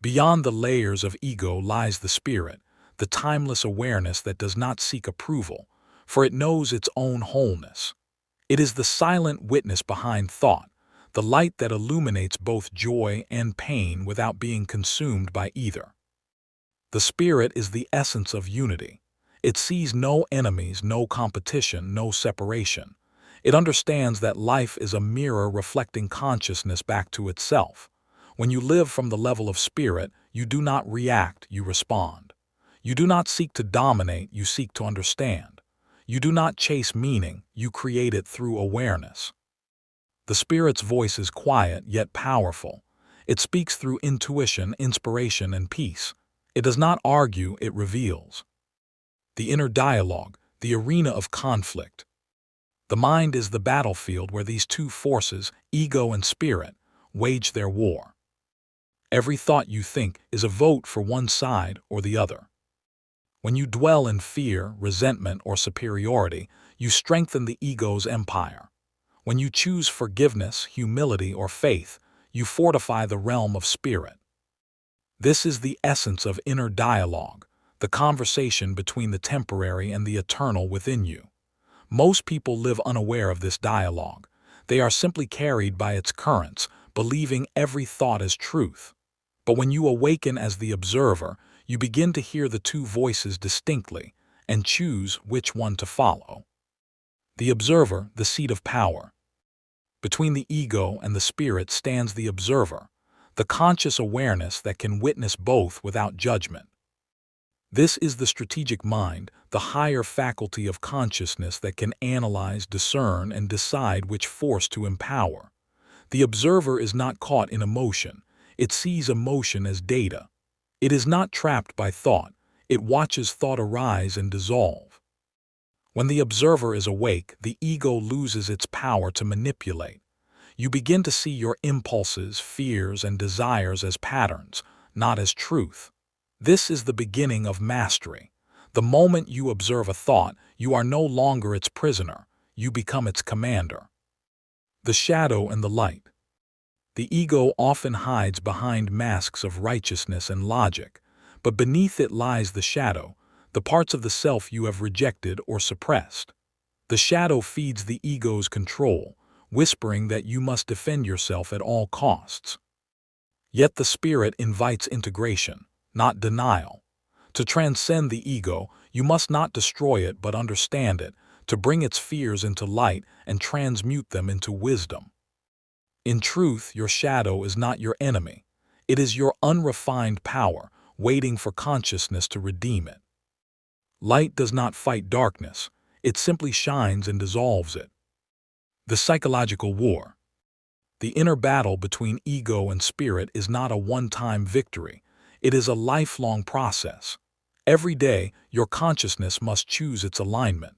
Speaker 1: Beyond the layers of ego lies the spirit, the timeless awareness that does not seek approval, for it knows its own wholeness. It is the silent witness behind thought, the light that illuminates both joy and pain without being consumed by either. The spirit is the essence of unity. It sees no enemies, no competition, no separation. It understands that life is a mirror reflecting consciousness back to itself. When you live from the level of spirit, you do not react, you respond. You do not seek to dominate, you seek to understand. You do not chase meaning, you create it through awareness. The spirit's voice is quiet yet powerful. It speaks through intuition, inspiration, and peace. It does not argue, it reveals. The inner dialogue, the arena of conflict. The mind is the battlefield where these two forces, ego and spirit, wage their war. Every thought you think is a vote for one side or the other. When you dwell in fear, resentment, or superiority, you strengthen the ego's empire. When you choose forgiveness, humility, or faith, you fortify the realm of spirit. This is the essence of inner dialogue, the conversation between the temporary and the eternal within you. Most people live unaware of this dialogue. They are simply carried by its currents, believing every thought as truth. But when you awaken as the observer, you begin to hear the two voices distinctly and choose which one to follow. The observer, the seat of power. Between the ego and the spirit stands the observer, the conscious awareness that can witness both without judgment. This is the strategic mind, the higher faculty of consciousness that can analyze, discern, and decide which force to empower. The observer is not caught in emotion. It sees emotion as data. It is not trapped by thought. It watches thought arise and dissolve. When the observer is awake, the ego loses its power to manipulate. You begin to see your impulses, fears, and desires as patterns, not as truth. This is the beginning of mastery. The moment you observe a thought, you are no longer its prisoner. You become its commander. The shadow and the light. The ego often hides behind masks of righteousness and logic, but beneath it lies the shadow, the parts of the self you have rejected or suppressed. The shadow feeds the ego's control, whispering that you must defend yourself at all costs. Yet the spirit invites integration, not denial. To transcend the ego, you must not destroy it but understand it, to bring its fears into light and transmute them into wisdom. In truth, your shadow is not your enemy. It is your unrefined power, waiting for consciousness to redeem it. Light does not fight darkness. It simply shines and dissolves it. The psychological war. The inner battle between ego and spirit is not a one-time victory. It is a lifelong process. Every day, your consciousness must choose its alignment.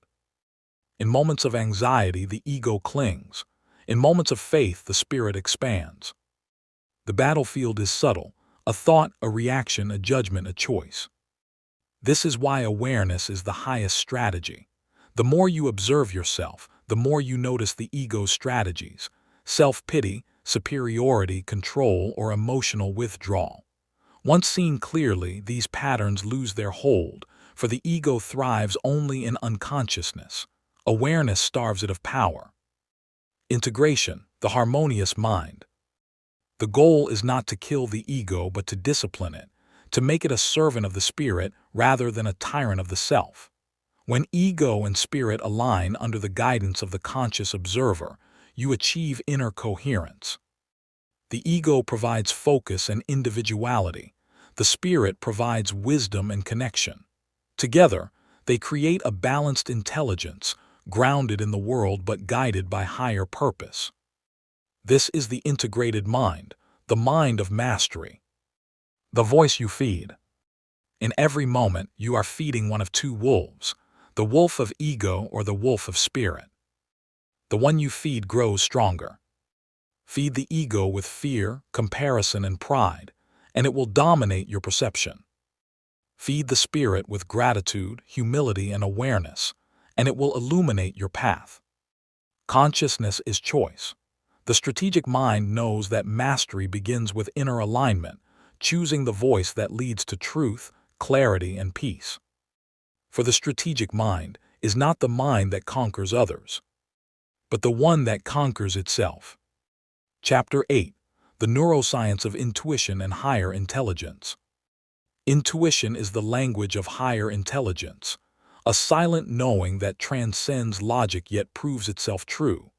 Speaker 1: In moments of anxiety, the ego clings. In moments of faith, the spirit expands. The battlefield is subtle, a thought, a reaction, a judgment, a choice. This is why awareness is the highest strategy. The more you observe yourself, the more you notice the ego's strategies: self-pity, superiority, control, or emotional withdrawal. Once seen clearly, these patterns lose their hold, for the ego thrives only in unconsciousness. Awareness starves it of power. Integration, the harmonious mind. The goal is not to kill the ego but to discipline it, to make it a servant of the spirit rather than a tyrant of the self. When ego and spirit align under the guidance of the conscious observer, you achieve inner coherence. The ego provides focus and individuality. The spirit provides wisdom and connection. Together, they create a balanced intelligence, grounded in the world but guided by higher purpose. This is the integrated mind, the mind of mastery. The voice you feed. In every moment, you are feeding one of two wolves, the wolf of ego or the wolf of spirit. The one you feed grows stronger. Feed the ego with fear, comparison, and pride, and it will dominate your perception. Feed the spirit with gratitude, humility, and awareness, and it will illuminate your path. Consciousness is choice. The strategic mind knows that mastery begins with inner alignment, choosing the voice that leads to truth, clarity, and peace. For the strategic mind is not the mind that conquers others, but the one that conquers itself. Chapter 8. The Neuroscience of Intuition and Higher Intelligence. Intuition is the language of higher intelligence, a silent knowing that transcends logic yet proves itself true.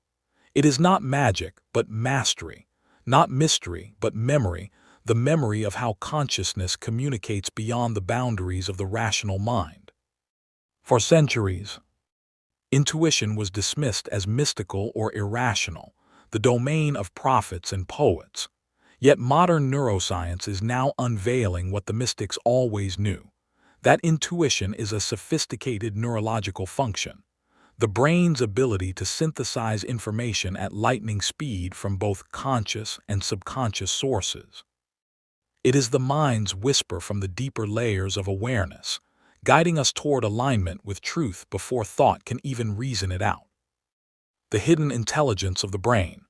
Speaker 1: It is not magic, but mastery, not mystery, but memory, the memory of how consciousness communicates beyond the boundaries of the rational mind. For centuries, intuition was dismissed as mystical or irrational, the domain of prophets and poets. Yet modern neuroscience is now unveiling what the mystics always knew: that intuition is a sophisticated neurological function, the brain's ability to synthesize information at lightning speed from both conscious and subconscious sources. It is the mind's whisper from the deeper layers of awareness, guiding us toward alignment with truth before thought can even reason it out. The hidden intelligence of the brain.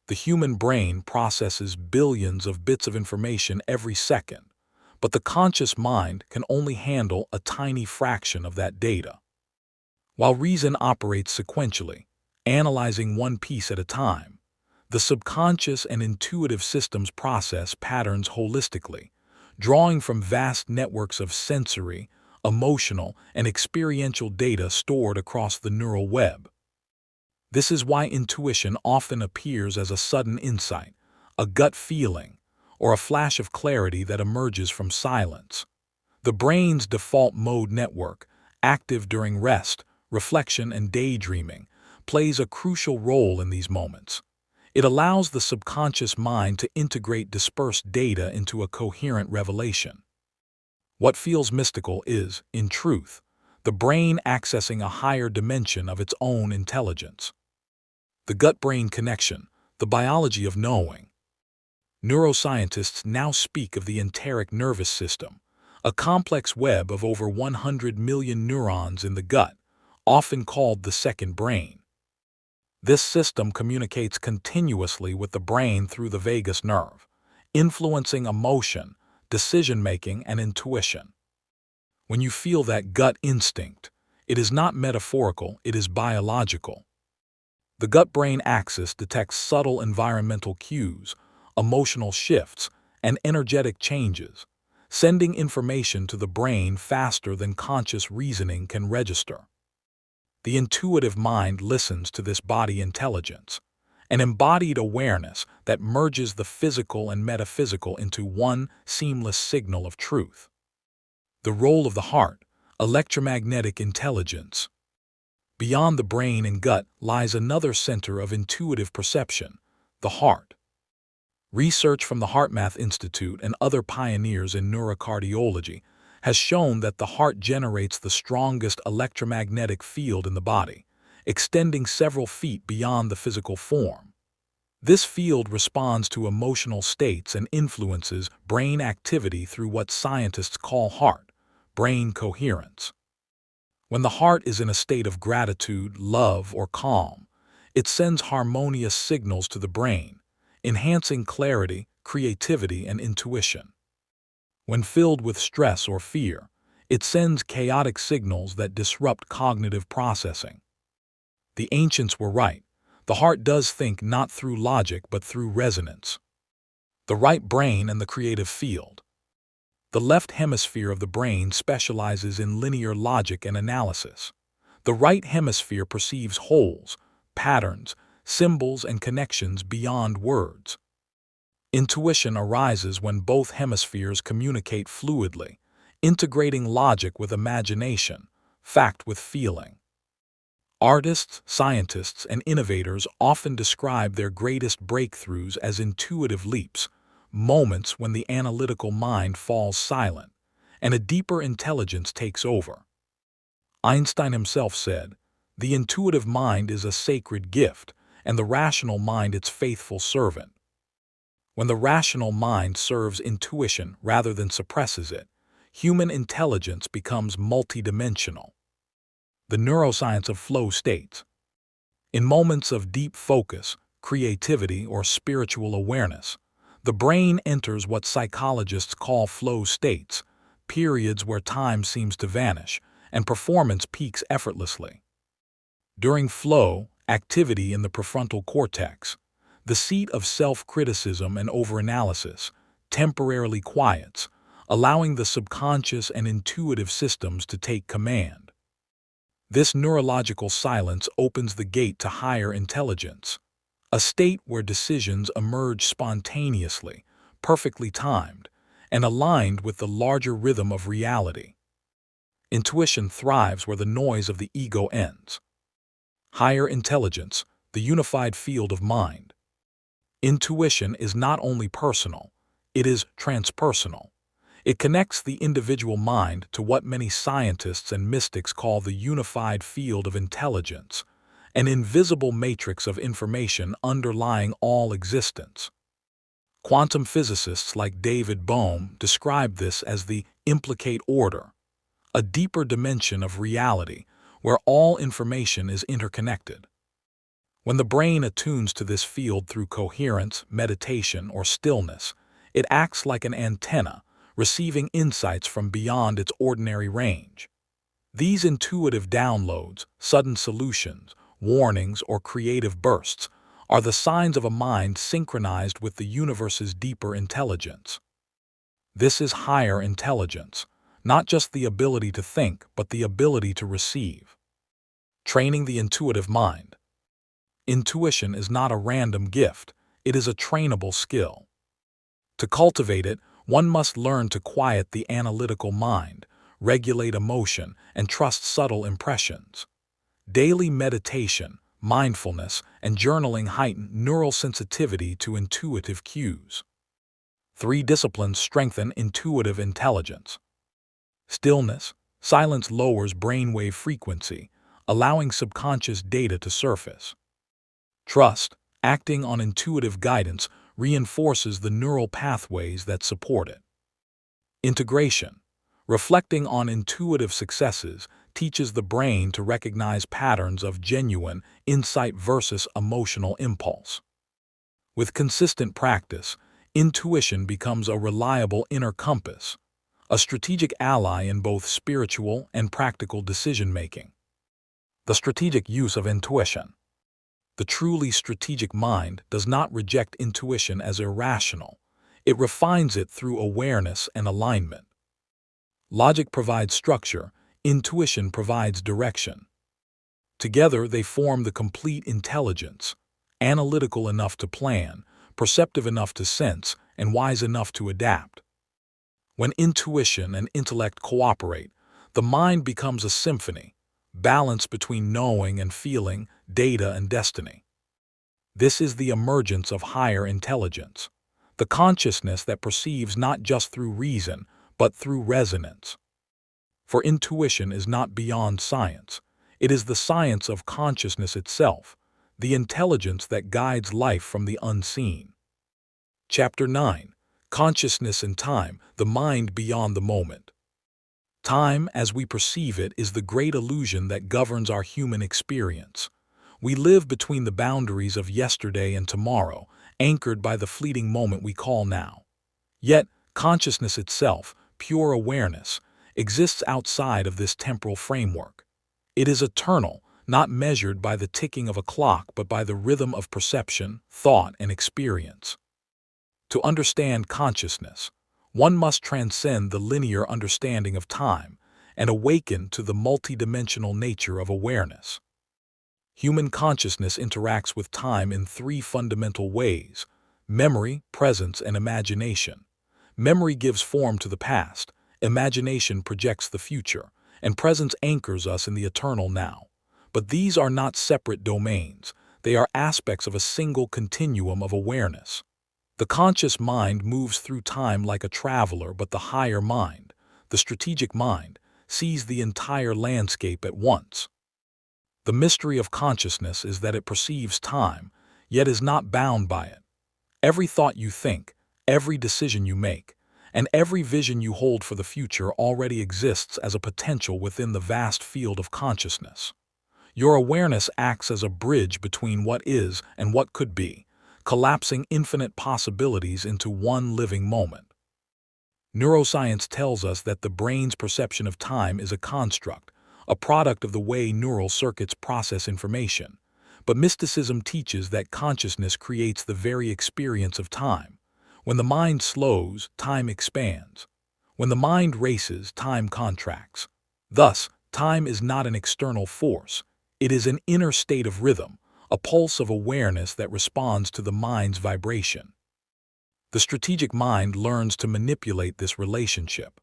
Speaker 1: The human brain processes billions of bits of information every second, but the conscious mind can only handle a tiny fraction of that data. While reason operates sequentially, analyzing one piece at a time, the subconscious and intuitive systems process patterns holistically, drawing from vast networks of sensory, emotional, and experiential data stored across the neural web. This is why intuition often appears as a sudden insight, a gut feeling, or a flash of clarity that emerges from silence. The brain's default mode network, active during rest, reflection, and daydreaming, plays a crucial role in these moments. It allows the subconscious mind to integrate dispersed data into a coherent revelation. What feels mystical is, in truth, the brain accessing a higher dimension of its own intelligence. The gut-brain connection, the biology of knowing. Neuroscientists now speak of the enteric nervous system, a complex web of over 100 million neurons in the gut, often called the second brain. This system communicates continuously with the brain through the vagus nerve, influencing emotion, decision-making, and intuition. When you feel that gut instinct, it is not metaphorical, it is biological. The gut-brain axis detects subtle environmental cues, emotional shifts, and energetic changes, sending information to the brain faster than conscious reasoning can register. The intuitive mind listens to this body intelligence, an embodied awareness that merges the physical and metaphysical into one seamless signal of truth. The role of the heart, electromagnetic intelligence. Beyond the brain and gut lies another center of intuitive perception, the heart. Research from the HeartMath Institute and other pioneers in neurocardiology has shown that the heart generates the strongest electromagnetic field in the body, extending several feet beyond the physical form. This field responds to emotional states and influences brain activity through what scientists call heart-brain coherence. When the heart is in a state of gratitude, love, or calm, it sends harmonious signals to the brain, enhancing clarity, creativity, and intuition. When filled with stress or fear, it sends chaotic signals that disrupt cognitive processing. The ancients were right. The heart does think not through logic but through resonance. The right brain and the creative field. The left hemisphere of the brain specializes in linear logic and analysis. The right hemisphere perceives wholes, patterns, symbols, and connections beyond words. Intuition arises when both hemispheres communicate fluidly, integrating logic with imagination, fact with feeling. Artists, scientists, and innovators often describe their greatest breakthroughs as intuitive leaps, moments when the analytical mind falls silent and a deeper intelligence takes over. Einstein himself said, "The intuitive mind is a sacred gift, and the rational mind its faithful servant." When the rational mind serves intuition rather than suppresses it, human intelligence becomes multidimensional. The neuroscience of flow states. In moments of deep focus, creativity, or spiritual awareness, the brain enters what psychologists call flow states, periods where time seems to vanish and performance peaks effortlessly. During flow, activity in the prefrontal cortex, the seat of self-criticism and overanalysis, temporarily quiets, allowing the subconscious and intuitive systems to take command. This neurological silence opens the gate to higher intelligence, a state where decisions emerge spontaneously, perfectly timed, and aligned with the larger rhythm of reality. Intuition thrives where the noise of the ego ends. Higher intelligence, the unified field of mind. Intuition is not only personal, it is transpersonal. It connects the individual mind to what many scientists and mystics call the unified field of intelligence, an invisible matrix of information underlying all existence. Quantum physicists like David Bohm describe this as the implicate order, a deeper dimension of reality where all information is interconnected. When the brain attunes to this field through coherence, meditation, or stillness, it acts like an antenna, receiving insights from beyond its ordinary range. These intuitive downloads, sudden solutions, warnings, or creative bursts are the signs of a mind synchronized with the universe's deeper intelligence. This is higher intelligence, not just the ability to think, but the ability to receive. Training the intuitive mind. Intuition is not a random gift, it is a trainable skill. To cultivate it, one must learn to quiet the analytical mind, regulate emotion, and trust subtle impressions. Daily meditation, mindfulness, and journaling heighten neural sensitivity to intuitive cues. 3 disciplines strengthen intuitive intelligence. Stillness. Silence lowers brainwave frequency, allowing subconscious data to surface. Trust. Acting on intuitive guidance reinforces the neural pathways that support it. Integration. Reflecting on intuitive successes teaches the brain to recognize patterns of genuine insight versus emotional impulse. With consistent practice, intuition becomes a reliable inner compass, a strategic ally in both spiritual and practical decision-making. The strategic use of intuition. The truly strategic mind does not reject intuition as irrational. It refines it through awareness and alignment. Logic provides structure, intuition provides direction. Together they form the complete intelligence, analytical enough to plan, perceptive enough to sense, and wise enough to adapt. When intuition and intellect cooperate, the mind becomes a symphony, balance between knowing and feeling, data and destiny. This is the emergence of higher intelligence, the consciousness that perceives not just through reason, but through resonance. For intuition is not beyond science. It is the science of consciousness itself, the intelligence that guides life from the unseen. Chapter 9. Consciousness and Time, the Mind Beyond the Moment. Time, as we perceive it, is the great illusion that governs our human experience. We live between the boundaries of yesterday and tomorrow, anchored by the fleeting moment we call now. Yet, consciousness itself, pure awareness, exists outside of this temporal framework. It is eternal, not measured by the ticking of a clock but by the rhythm of perception, thought, and experience. To understand consciousness, one must transcend the linear understanding of time and awaken to the multidimensional nature of awareness. Human consciousness interacts with time in 3 fundamental ways: memory, presence, and imagination. Memory gives form to the past, imagination projects the future, and presence anchors us in the eternal now. But these are not separate domains, they are aspects of a single continuum of awareness. The conscious mind moves through time like a traveler, but the higher mind, the strategic mind, sees the entire landscape at once. The mystery of consciousness is that it perceives time, yet is not bound by it. Every thought you think, every decision you make, and every vision you hold for the future already exists as a potential within the vast field of consciousness. Your awareness acts as a bridge between what is and what could be, collapsing infinite possibilities into one living moment. Neuroscience tells us that the brain's perception of time is a construct, a product of the way neural circuits process information. But mysticism teaches that consciousness creates the very experience of time. When the mind slows, time expands. When the mind races, time contracts. Thus, time is not an external force. It is an inner state of rhythm, a pulse of awareness that responds to the mind's vibration. The strategic mind learns to manipulate this relationship.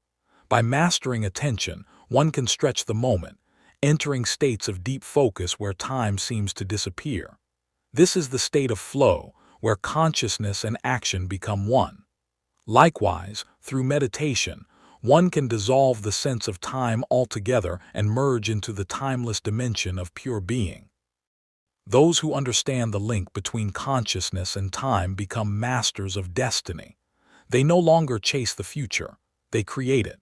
Speaker 1: By mastering attention, one can stretch the moment, entering states of deep focus where time seems to disappear. This is the state of flow, where consciousness and action become one. Likewise, through meditation, one can dissolve the sense of time altogether and merge into the timeless dimension of pure being. Those who understand the link between consciousness and time become masters of destiny. They no longer chase the future, they create it.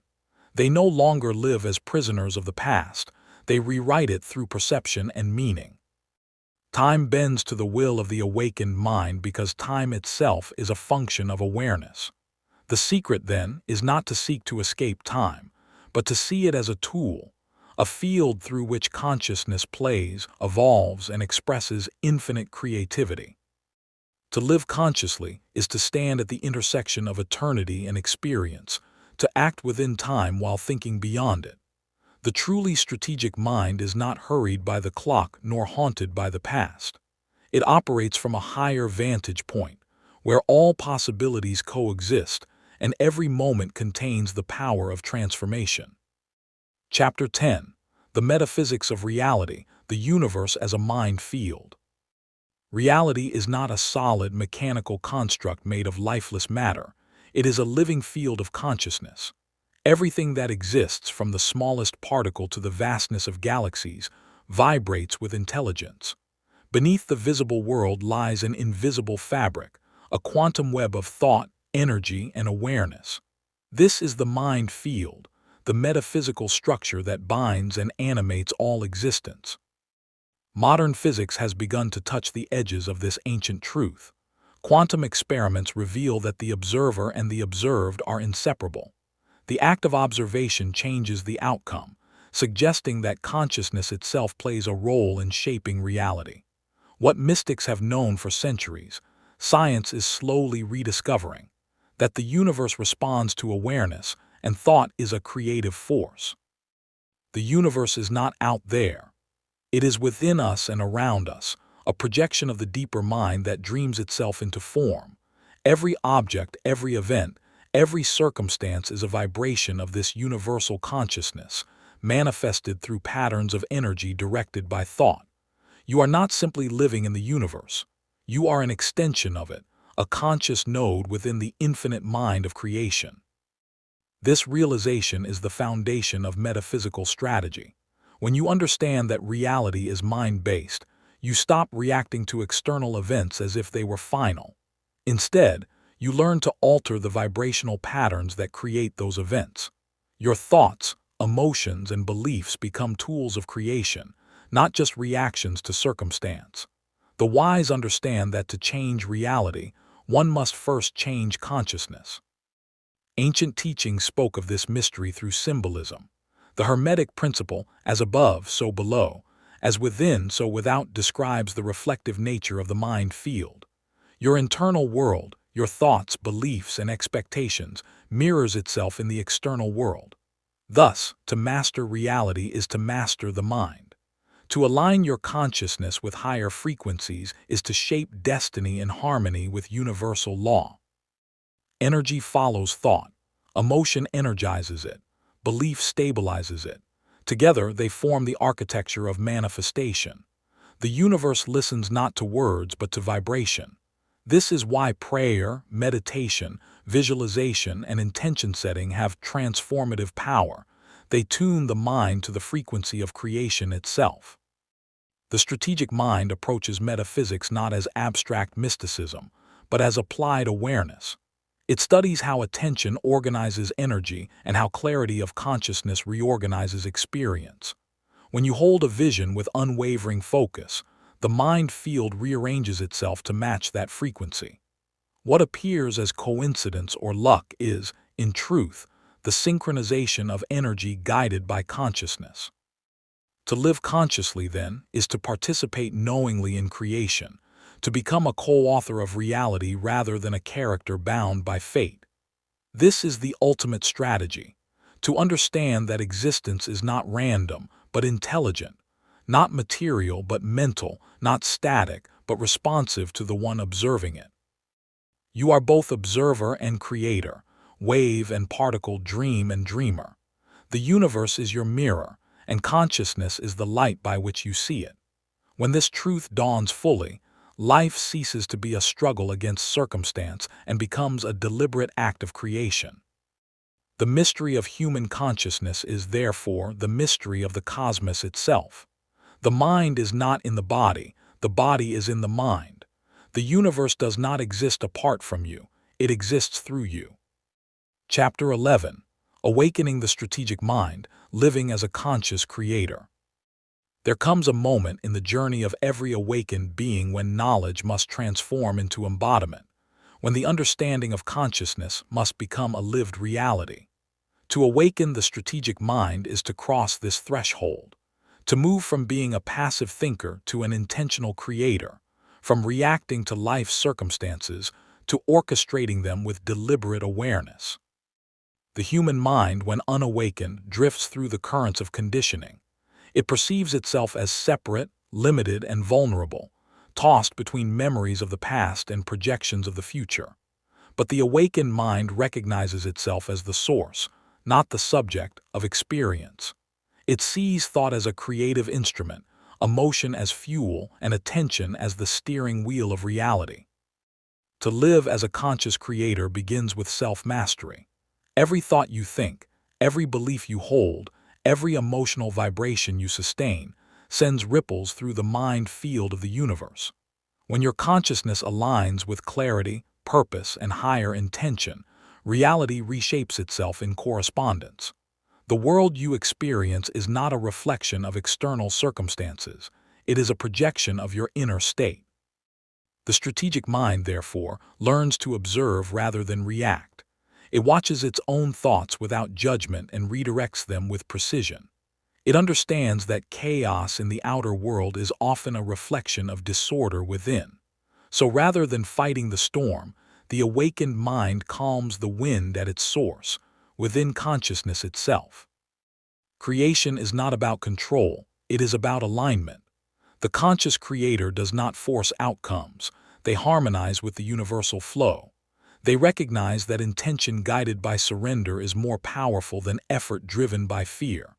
Speaker 1: They no longer live as prisoners of the past, they rewrite it through perception and meaning. Time bends to the will of the awakened mind because time itself is a function of awareness. The secret, then, is not to seek to escape time, but to see it as a tool, a field through which consciousness plays, evolves, and expresses infinite creativity. To live consciously is to stand at the intersection of eternity and experience, to act within time while thinking beyond it. The truly strategic mind is not hurried by the clock nor haunted by the past. It operates from a higher vantage point, where all possibilities coexist and every moment contains the power of transformation. Chapter 10. The Metaphysics of Reality, the Universe as a Mind Field. Reality is not a solid mechanical construct made of lifeless matter. It is a living field of consciousness. Everything that exists, from the smallest particle to the vastness of galaxies, vibrates with intelligence. Beneath the visible world lies an invisible fabric, a quantum web of thought, energy, and awareness. This is the mind field, the metaphysical structure that binds and animates all existence. Modern physics has begun to touch the edges of this ancient truth. Quantum experiments reveal that the observer and the observed are inseparable. The act of observation changes the outcome, suggesting that consciousness itself plays a role in shaping reality. What mystics have known for centuries, science is slowly rediscovering: that the universe responds to awareness, and thought is a creative force. The universe is not out there. It is within us and around us, a projection of the deeper mind that dreams itself into form. Every object, every event, every circumstance is a vibration of this universal consciousness, manifested through patterns of energy directed by thought. You are not simply living in the universe. You are an extension of it, a conscious node within the infinite mind of creation. This realization is the foundation of metaphysical strategy. When you understand that reality is mind-based, you stop reacting to external events as if they were final. Instead, you learn to alter the vibrational patterns that create those events. Your thoughts, emotions, and beliefs become tools of creation, not just reactions to circumstance. The wise understand that to change reality, one must first change consciousness. Ancient teachings spoke of this mystery through symbolism. The Hermetic principle, as above, so below, as within, so without, describes the reflective nature of the mind field. Your internal world, your thoughts, beliefs, and expectations, mirrors itself in the external world. Thus, to master reality is to master the mind. To align your consciousness with higher frequencies is to shape destiny in harmony with universal law. Energy follows thought. Emotion energizes it. Belief stabilizes it. Together, they form the architecture of manifestation. The universe listens not to words but to vibration. This is why prayer, meditation, visualization, and intention setting have transformative power. They tune the mind to the frequency of creation itself. The strategic mind approaches metaphysics not as abstract mysticism, but as applied awareness. It studies how attention organizes energy and how clarity of consciousness reorganizes experience. When you hold a vision with unwavering focus, the mind field rearranges itself to match that frequency. What appears as coincidence or luck is, in truth, the synchronization of energy guided by consciousness. To live consciously, then, is to participate knowingly in creation, to become a co-author of reality rather than a character bound by fate. This is the ultimate strategy: to understand that existence is not random, but intelligent, not material, but mental, not static, but responsive to the one observing it. You are both observer and creator, wave and particle, dream and dreamer. The universe is your mirror, and consciousness is the light by which you see it. When this truth dawns fully, life ceases to be a struggle against circumstance and becomes a deliberate act of creation. The mystery of human consciousness is therefore the mystery of the cosmos itself. The mind is not in the body is in the mind. The universe does not exist apart from you, it exists through you. Chapter 11. Awakening the Strategic Mind, Living as a Conscious Creator. There comes a moment in the journey of every awakened being when knowledge must transform into embodiment, when the understanding of consciousness must become a lived reality. To awaken the strategic mind is to cross this threshold, to move from being a passive thinker to an intentional creator, from reacting to life's circumstances to orchestrating them with deliberate awareness. The human mind, when unawakened, drifts through the currents of conditioning. It perceives itself as separate, limited, and vulnerable, tossed between memories of the past and projections of the future. But the awakened mind recognizes itself as the source, not the subject, of experience. It sees thought as a creative instrument, emotion as fuel, and attention as the steering wheel of reality. To live as a conscious creator begins with self-mastery. Every thought you think, every belief you hold, every emotional vibration you sustain sends ripples through the mind field of the universe. When your consciousness aligns with clarity, purpose, and higher intention, reality reshapes itself in correspondence. The world you experience is not a reflection of external circumstances. It is a projection of your inner state. The strategic mind, therefore, learns to observe rather than react. It watches its own thoughts without judgment and redirects them with precision. It understands that chaos in the outer world is often a reflection of disorder within. So rather than fighting the storm, the awakened mind calms the wind at its source, within consciousness itself. Creation is not about control, it is about alignment. The conscious creator does not force outcomes, they harmonize with the universal flow. They recognize that intention guided by surrender is more powerful than effort driven by fear.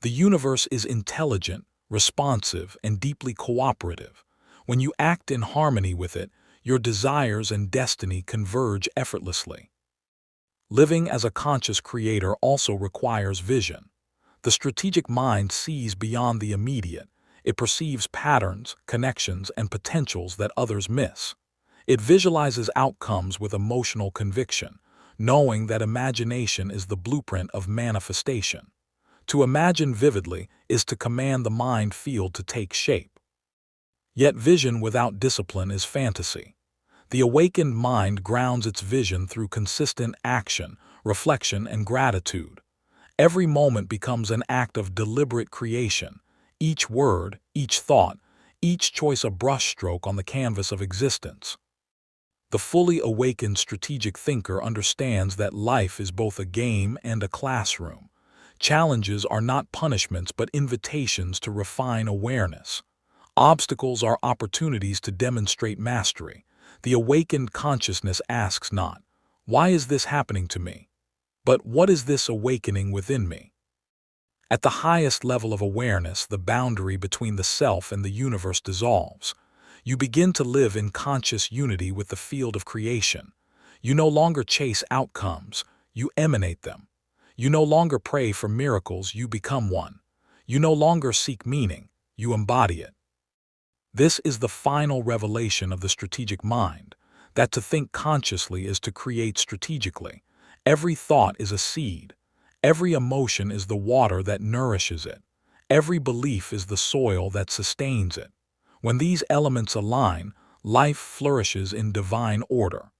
Speaker 1: The universe is intelligent, responsive, and deeply cooperative. When you act in harmony with it, your desires and destiny converge effortlessly. Living as a conscious creator also requires vision. The strategic mind sees beyond the immediate. It perceives patterns, connections, and potentials that others miss. It visualizes outcomes with emotional conviction, knowing that imagination is the blueprint of manifestation. To imagine vividly is to command the mind field to take shape. Yet vision without discipline is fantasy. The awakened mind grounds its vision through consistent action, reflection, and gratitude. Every moment becomes an act of deliberate creation, each word, each thought, each choice a brushstroke on the canvas of existence. The fully awakened strategic thinker understands that life is both a game and a classroom. Challenges are not punishments but invitations to refine awareness. Obstacles are opportunities to demonstrate mastery. The awakened consciousness asks not, "Why is this happening to me?" but "What is this awakening within me?" At the highest level of awareness, the boundary between the self and the universe dissolves. You begin to live in conscious unity with the field of creation. You no longer chase outcomes, you emanate them. You no longer pray for miracles, you become one. You no longer seek meaning, you embody it. This is the final revelation of the strategic mind, that to think consciously is to create strategically. Every thought is a seed. Every emotion is the water that nourishes it. Every belief is the soil that sustains it. When these elements align, life flourishes in divine order.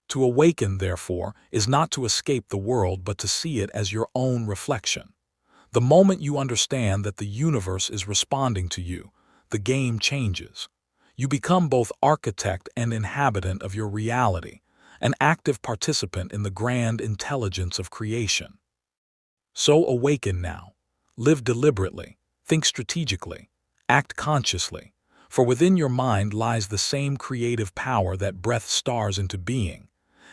Speaker 1: To awaken, therefore, is not to escape the world but to see it as your own reflection. The moment you understand that the universe is responding to you, the game changes. You become both architect and inhabitant of your reality, an active participant in the grand intelligence of creation. So awaken now. Live deliberately, think strategically, act consciously, for within your mind lies the same creative power that breathes stars into being.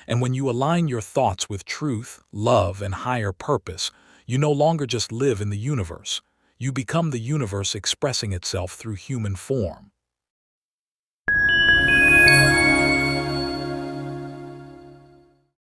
Speaker 1: And when you align your thoughts with truth, love, and higher purpose, you no longer just live in the universe. You become the universe expressing itself through human form.